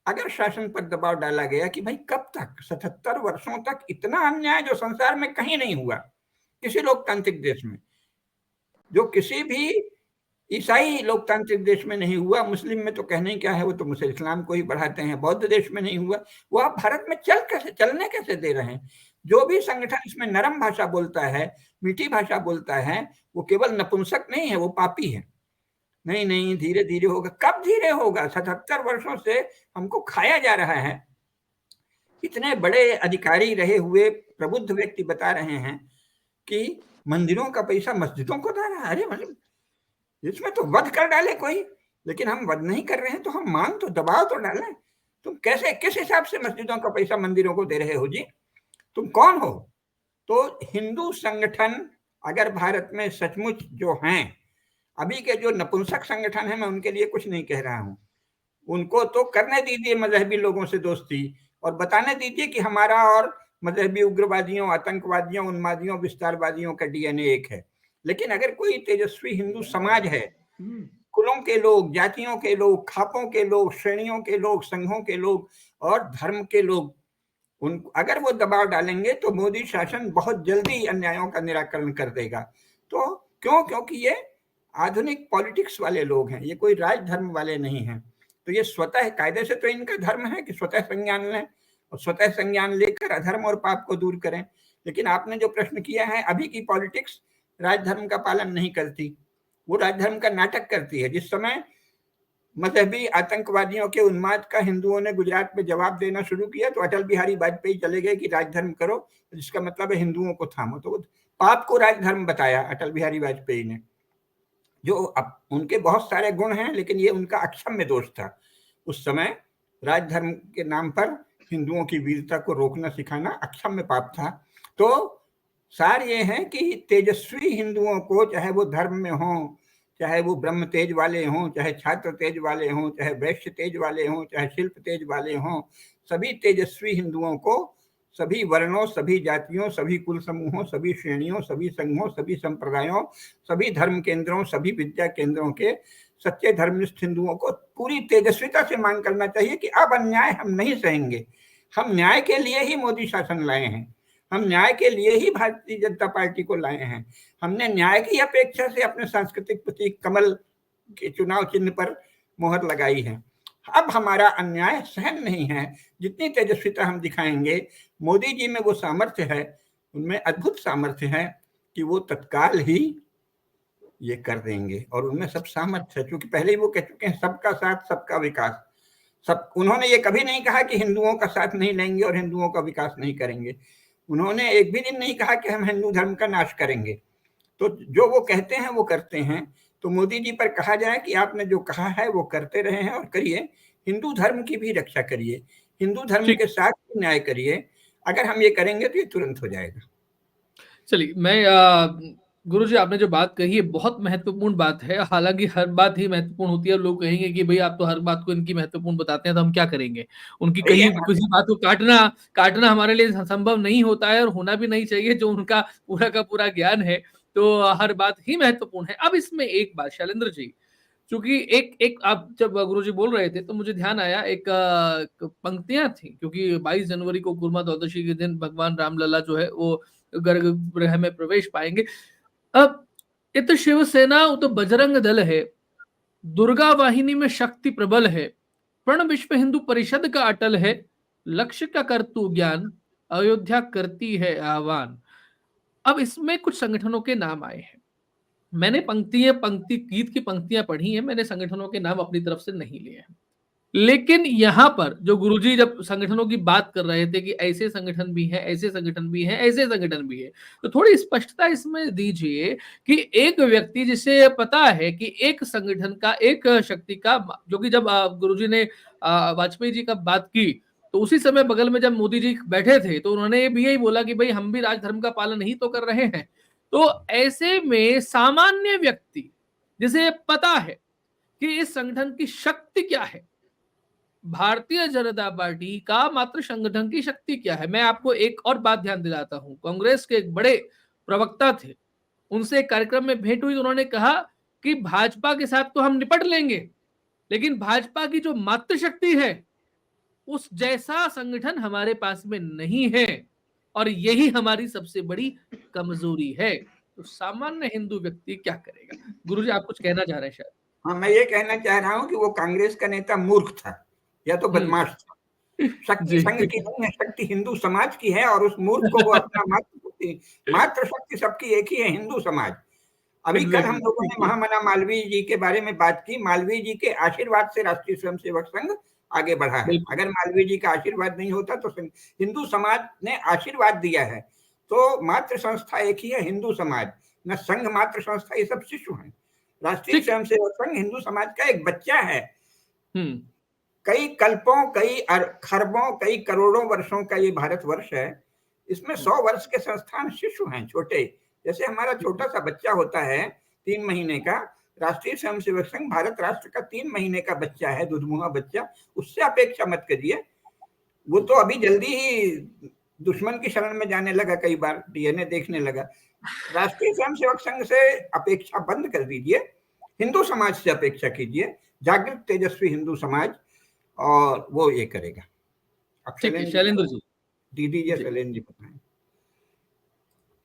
अगर शासन पर दबाव डाला गया कि भाई कब तक, 77 वर्षों तक इतना अन्याय जो संसार में कहीं नहीं हुआ, किसी लोकतांत्रिक देश में, जो किसी भी ईसाई लोकतांत्रिक देश में नहीं हुआ, मुस्लिम में तो कहने क्या है, वो तो मुझे इस्लाम को ही बढ़ाते हैं, बौद्ध देश में नहीं हुआ, वो आप भारत में चलने कैसे दे रहे हैं? जो भी संगठन इसमें नरम भाषा बोलता है, मीठी भाषा बोलता है, वो केवल नपुंसक नहीं है, वो पापी है। नहीं नहीं धीरे धीरे होगा। कब धीरे होगा? 77 वर्षों से हमको खाया जा रहा है। इतने बड़े अधिकारी रहे हुए प्रबुद्ध व्यक्ति बता रहे हैं कि मंदिरों का पैसा मस्जिदों को दे रहा है। अरे मतलब इसमें तो वध कर डाले कोई, लेकिन हम वध नहीं कर रहे हैं तो हम मांग तो दबाव तो डालें। तुम कैसे, किस हिसाब से मस्जिदों का पैसा मंदिरों को दे रहे हो जी? तुम कौन हो? तो हिंदू संगठन अगर भारत में सचमुच जो हैं, अभी के जो नपुंसक संगठन है, मैं उनके लिए कुछ नहीं कह रहा हूं, उनको तो करने दीजिए मजहबी लोगों से दोस्ती और बताने दीजिए कि हमारा और मजहबी उग्रवादियों, आतंकवादियों, उन्मादियों, विस्तारवादियों का डीएनए एक है। लेकिन अगर कोई तेजस्वी हिंदू समाज है, कुलों के लोग, जातियों के लोग, खापों के लोग, श्रेणियों के लोग, संघों के लोग और धर्म के लोग, अगर वो दबाव डालेंगे तो मोदी शासन बहुत जल्दी अन्यायों का निराकरण कर देगा। तो क्यों? क्योंकि ये आधुनिक पॉलिटिक्स वाले लोग हैं, ये कोई राजधर्म वाले नहीं हैं। तो ये स्वतः, कायदे से तो इनका धर्म है कि स्वतः संज्ञान लें और स्वतः संज्ञान लेकर अधर्म और पाप को दूर करें। लेकिन आपने जो प्रश्न किया है, अभी की पॉलिटिक्स राजधर्म का पालन नहीं करती, वो राजधर्म का नाटक करती है। जिस समय मजहबी आतंकवादियों के उन्माद का हिंदुओं ने गुजरात में जवाब देना शुरू किया तो अटल बिहारी वाजपेयी चले गए कि राजधर्म करो, जिसका मतलब है हिंदुओं को थामो। तो पाप को राजधर्म बताया अटल बिहारी वाजपेयी ने। जो अब उनके बहुत सारे गुण हैं, लेकिन ये उनका अक्षम्य दोष था। उस समय राजधर्म के नाम पर हिंदुओं की वीरता को रोकना सिखाना अक्षम्य पाप था। तो सार ये है कि तेजस्वी हिंदुओं को, चाहे वो धर्म में हो, चाहे वो ब्रह्म तेज वाले हों, चाहे छात्र तेज वाले हों, चाहे वैश्य तेज वाले हों, चाहे शिल्प तेज वाले हों, सभी तेजस्वी हिंदुओं को सभी वर्णों, सभी जातियों, सभी कुल समूहों, सभी श्रेणियों, सभी संघों, सभी संप्रदायों, सभी धर्म केंद्रों, सभी विद्या केंद्रों के सच्चे धर्मनिष्ठ हिंदुओं को पूरी तेजस्विता से मांग करना चाहिए कि अब अन्याय हम नहीं सहेंगे। हम न्याय के लिए ही मोदी शासन लाए हैं, हम न्याय के लिए ही भारतीय जनता पार्टी को लाए हैं। हमने न्याय की अपेक्षा से अपने सांस्कृतिक प्रतीक कमल के चुनाव चिन्ह पर मोहर लगाई है। अब हमारा अन्याय सहन नहीं है। जितनी तेजस्विता हम दिखाएंगे, मोदी जी में वो सामर्थ्य है, उनमें अद्भुत सामर्थ्य है कि वो तत्काल ही ये कर देंगे, और उनमें सब सामर्थ्य है, क्योंकि पहले ही वो कह चुके हैं सबका साथ सबका विकास। सब उन्होंने ये कभी नहीं कहा कि हिंदुओं का साथ नहीं लेंगे और हिंदुओं का विकास नहीं करेंगे। उन्होंने एक भी दिन नहीं कहा कि हम हिंदू धर्म का नाश करेंगे। तो जो वो कहते हैं वो करते हैं। तो मोदी जी पर कहा जाए कि आपने जो कहा है वो करते रहे हैं और करिए, हिंदू धर्म की भी रक्षा करिए, हिंदू धर्म के साथ न्याय करिए। अगर हम ये करेंगे तो ये तुरंत हो जाएगा। चलिए, मैं गुरुजी, आपने जो बात कही है बहुत महत्वपूर्ण बात है। हालांकि हर बात ही महत्वपूर्ण होती है। लोग कहेंगे कि भाई आप तो हर बात को इनकी महत्वपूर्ण बताते हैं, तो हम क्या करेंगे। उनकी कही किसी बात को काटना हमारे लिए संभव नहीं होता है, और होना भी नहीं चाहिए। जो उनका पूरा का पूरा ज्ञान है, तो हर बात ही महत्वपूर्ण है। अब इसमें एक बात शैलेंद्र जी, क्योंकि एक आप जब गुरुजी बोल रहे थे तो मुझे ध्यान आया, एक पंक्तियां थी, क्योंकि 22 जनवरी को कुर्मा द्वादशी के दिन भगवान रामलला जो है वो गर्भगृह में प्रवेश पाएंगे। अब ये तो शिवसेना, वो तो बजरंग दल है, दुर्गा वाहिनी में शक्ति प्रबल है, प्रण विश्व हिंदू परिषद का अटल है, लक्ष्य का करतु ज्ञान, अयोध्या करती है आह्वान। अब इसमें कुछ संगठनों के नाम आए हैं। मैंने गीत की पंक्तियां पढ़ी हैं, मैंने संगठनों के नाम अपनी तरफ से नहीं लिए हैं। लेकिन यहां पर जो गुरुजी जब संगठनों की बात कर रहे थे कि ऐसे संगठन भी हैं, ऐसे संगठन भी हैं, ऐसे संगठन भी है, तो थोड़ी स्पष्टता इसमें दीजिए कि एक व्यक्ति जिसे पता है कि एक संगठन का, एक शक्ति का, जो कि जब गुरुजी ने वाजपेयी जी का बात की तो उसी समय बगल में जब मोदी जी बैठे थे तो उन्होंने भी यही बोला कि भाई हम भी राजधर्म का पालन ही तो कर रहे हैं। तो ऐसे में सामान्य व्यक्ति जिसे पता है कि इस संगठन की शक्ति क्या है, भारतीय जनता पार्टी का मात्र संगठन की शक्ति क्या है। मैं आपको एक और बात ध्यान दिलाता हूं, कांग्रेस के एक बड़े प्रवक्ता थे, उनसे एक कार्यक्रम में भेंट हुई, तो उन्होंने कहा कि भाजपा के साथ तो हम निपट लेंगे, लेकिन भाजपा की जो मात्र शक्ति है उस जैसा संगठन हमारे पास में नहीं है, और यही हमारी सबसे बड़ी कमजोरी है। तो सामान्य हिंदू व्यक्ति क्या करेगा। गुरुजी, आप कुछ कहना चाह रहे हैं शायद। हाँ, मैं ये कहना चाह रहा हूँ कि वो कांग्रेस का नेता मूर्ख था या तो बदमाश था। शक्ति संघ की नहीं है, शक्ति हिंदू समाज की है, और उस मूर्ख को वो अपना मात्र शक्ति सबकी एक ही है, हिंदू समाज। अभी कल हम लोगों ने महामना मालवीय जी के बारे में बात की। मालवीय जी के आशीर्वाद से राष्ट्रीय स्वयंसेवक संघ आगे बढ़ा है। अगर मालवीय जी का आशीर्वाद नहीं होता तो हिंदू समाज ने आशीर्वाद दिया है। तो मात्र संस्था एक ही है, हिंदू समाज, न संघ मात्र संस्था, ये सब शिशु हैं। राष्ट्रीय स्वयंसेवक संघ हिंदू समाज का एक बच्चा है। कई कल्पों, कई खरबों, कई करोड़ों वर्षों का ये भारतवर्ष है। इसमें 100 वर्ष के संस्थान शिशु हैं, छोटे। जैसे हमारा छोटा सा बच्चा होता है 3 महीने का, राष्ट्रीय स्वयंसेवक संघ भारत राष्ट्र का 3 महीने का बच्चा है, दूधमुहा बच्चा। उससे अपेक्षा मत करिए। वो तो अभी जल्दी ही दुश्मन की शरण में जाने लगा, कई बार डीएनए देखने लगा। राष्ट्रीय स्वयंसेवक संघ से अपेक्षा बंद कर दीजिए, हिंदू समाज से अपेक्षा कीजिए, जागृत तेजस्वी हिंदू समाज, और वो ये करेगा। अब शैलेंद्र जी दीदी जी, शैलेंद्र जी बताएं।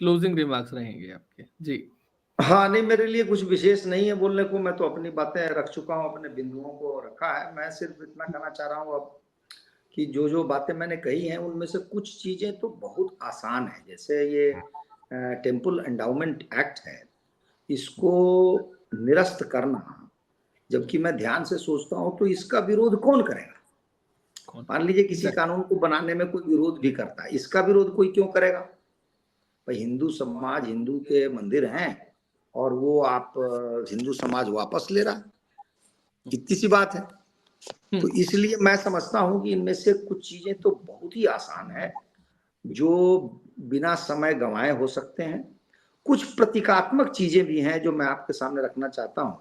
क्लोजिंग रिमार्क्स रहेंगे आपके जी। हाँ, नहीं, मेरे लिए कुछ विशेष नहीं है बोलने को। मैं तो अपनी बातें रख चुका हूँ, अपने बिंदुओं को रखा है। मैं सिर्फ इतना कहना चाह रहा हूँ अब कि जो जो बातें मैंने कही हैं उनमें से कुछ चीजें तो बहुत आसान है। जैसे ये टेम्पल एंडाउमेंट एक्ट है, इसको निरस्त करना जबकि मैं ध्यान से सोचता हूं तो इसका विरोध कौन करेगा? मान लीजिए किसी कानून को बनाने में कोई विरोध भी करता है, इसका विरोध कोई क्यों करेगा? भाई हिंदू समाज, हिंदू के मंदिर हैं और वो आप हिंदू समाज वापस ले रहा, कितनी सी बात है। तो इसलिए मैं समझता हूं कि इनमें से कुछ चीजें तो बहुत ही आसान है जो बिना समय गंवाए हो सकते हैं। कुछ प्रतीकात्मक चीजें भी हैं जो मैं आपके सामने रखना चाहता हूं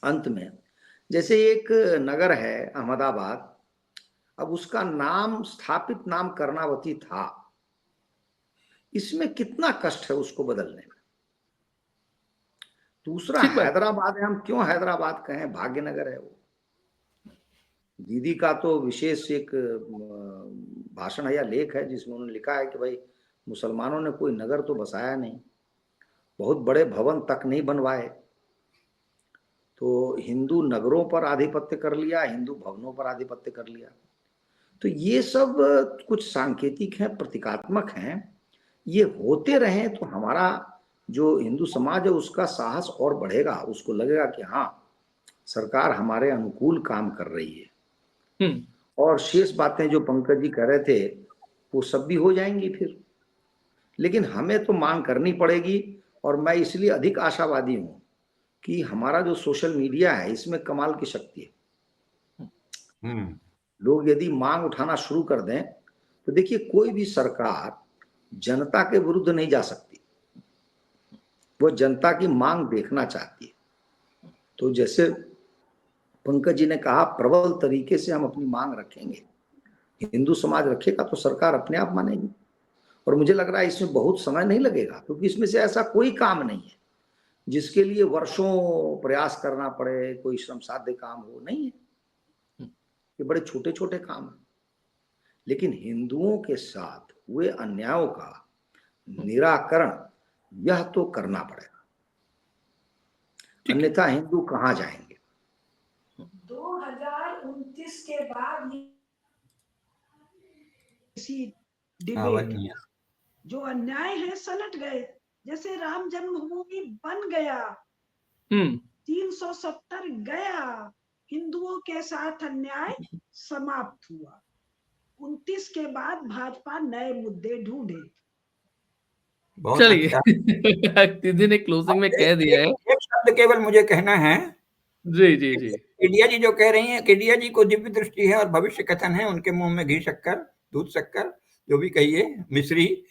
अंत में। जैसे एक नगर है अहमदाबाद, अब उसका नाम, स्थापित नाम कर्णावती था, इसमें कितना कष्ट है उसको बदलने में। दूसरा हैदराबाद है, हम क्यों हैदराबाद कहें, भाग्यनगर है वो। दीदी का तो विशेष एक भाषण है या लेख है जिसमें उन्होंने लिखा है कि भाई मुसलमानों ने कोई नगर तो बसाया नहीं, बहुत बड़े भवन तक नहीं बनवाए, तो हिंदू नगरों पर आधिपत्य कर लिया, हिंदू भवनों पर आधिपत्य कर लिया। तो ये सब कुछ सांकेतिक हैं, प्रतीकात्मक हैं। ये होते रहे तो हमारा जो हिंदू समाज है उसका साहस और बढ़ेगा, उसको लगेगा कि हाँ सरकार हमारे अनुकूल काम कर रही है। और शेष बातें जो पंकज जी कह रहे थे वो सब भी हो जाएंगी फिर। लेकिन हमें तो मांग करनी पड़ेगी, और मैं इसलिए अधिक आशावादी हूं कि हमारा जो सोशल मीडिया है इसमें कमाल की शक्ति है। लोग यदि मांग उठाना शुरू कर दें तो देखिए कोई भी सरकार जनता के विरुद्ध नहीं जा सकती, वो जनता की मांग देखना चाहती है। तो जैसे पंकज जी ने कहा, प्रबल तरीके से हम अपनी मांग रखेंगे, हिंदू समाज रखेगा तो सरकार अपने आप मानेगी। और मुझे लग रहा है इसमें बहुत समय नहीं लगेगा, क्योंकि इसमें से ऐसा कोई काम नहीं है जिसके लिए वर्षों प्रयास करना पड़े, कोई श्रम साध्य काम हो, नहीं है, ये बड़े छोटे छोटे काम है। लेकिन हिंदुओं के साथ हुए अन्यायों का निराकरण यह तो करना पड़ेगा, अन्यथा हिंदू कहां जाएंगे। 2029 के बाद इसी डिबेट जो अन्याय है सलट गए। जैसे राम जन्मभूमि बन गया, 370 गया, हिंदुओं के साथ अन्याय समाप्त हुआ। 29 के बाद भाजपा नए मुद्दे ढूंढे। चलिए दीदी ने क्लोजिंग में कह दिया है। एक शब्द केवल मुझे कहना है। जी जी जी। केडिया जी जो कह रही हैं, केडिया जी को दिव्य दृष्टि है और भविष्य कथन है, उनके मुंह में घी शक्कर, दूध शक्कर, जो भी कहिए, मिश्री।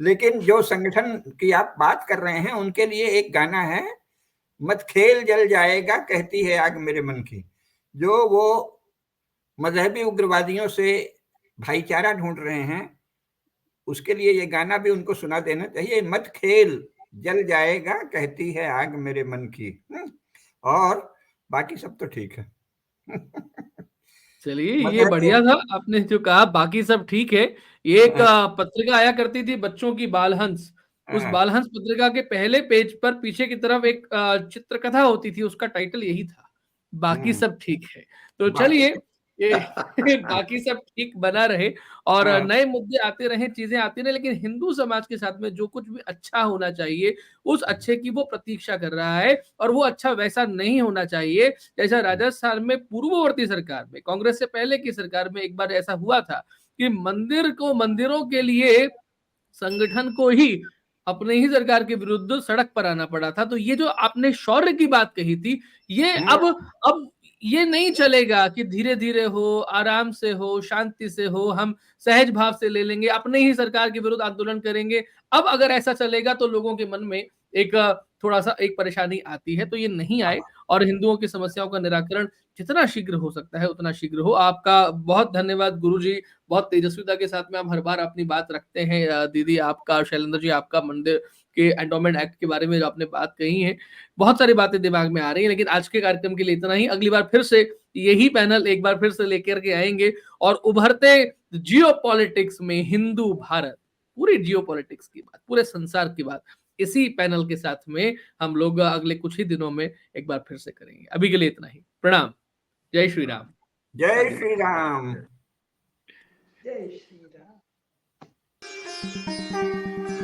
लेकिन जो संगठन की आप बात कर रहे हैं उनके लिए एक गाना है, मत खेल जल जाएगा कहती है आग मेरे मन की। जो वो मजहबी उग्रवादियों से भाईचारा ढूंढ रहे हैं, उसके लिए ये गाना भी उनको सुना देना चाहिए। मत खेल जल जाएगा कहती है आग मेरे मन की। और बाकी सब तो ठीक है। चलिए ये बढ़िया था आपने जो कहा, बाकी सब ठीक है। एक पत्रिका आया करती थी बच्चों की, बालहंस। उस बालहंस पत्रिका के पहले पेज पर पीछे की तरफ एक चित्रकथा होती थी, उसका टाइटल यही था, बाकी सब ठीक है। तो चलिए ये बाकी सब ठीक बना रहे और नए मुद्दे आते रहे, चीजें आती रहे, लेकिन हिंदू समाज के साथ में जो कुछ भी अच्छा होना चाहिए उस अच्छे की वो प्रतीक्षा कर रहा है। और वो अच्छा वैसा नहीं होना चाहिए जैसा राजस्थान में पूर्ववर्ती सरकार में, कांग्रेस से पहले की सरकार में एक बार ऐसा हुआ था कि मंदिरों के लिए संगठन को ही अपने ही सरकार के विरुद्ध सड़क पर आना पड़ा था। तो ये जो आपने शौर्य की बात कही थी, ये अब ये नहीं चलेगा कि धीरे धीरे हो, आराम से हो, शांति से हो, हम सहज भाव से ले लेंगे, अपने ही सरकार के विरुद्ध आंदोलन करेंगे। अब अगर ऐसा चलेगा तो लोगों के मन में एक थोड़ा सा एक परेशानी आती है, तो ये नहीं आए और हिंदुओं की समस्याओं का निराकरण जितना शीघ्र हो सकता है उतना शीघ्र हो। आपका बहुत धन्यवाद गुरुजी, बहुत तेजस्विता के साथ में आप हर बार अपनी बात रखते हैं। दीदी आपका, शैलेंद्र जी आपका, मंदिर के एंडोमेंट एक्ट के बारे में जो आपने बात कही है, बहुत सारी बातें दिमाग में आ रही है। लेकिन आज के कार्यक्रम के लिए इतना ही। अगली बार फिर से यही पैनल एक बार फिर से लेकर के आएंगे और उभरते जियोपॉलिटिक्स में हिंदू भारत, पूरी जियोपॉलिटिक्स की बात, पूरे संसार की बात इसी पैनल के साथ में हम लोग अगले कुछ ही दिनों में एक बार फिर से करेंगे। अभी के लिए इतना ही। प्रणाम। जय श्री राम। जय श्री राम। जय श्री राम।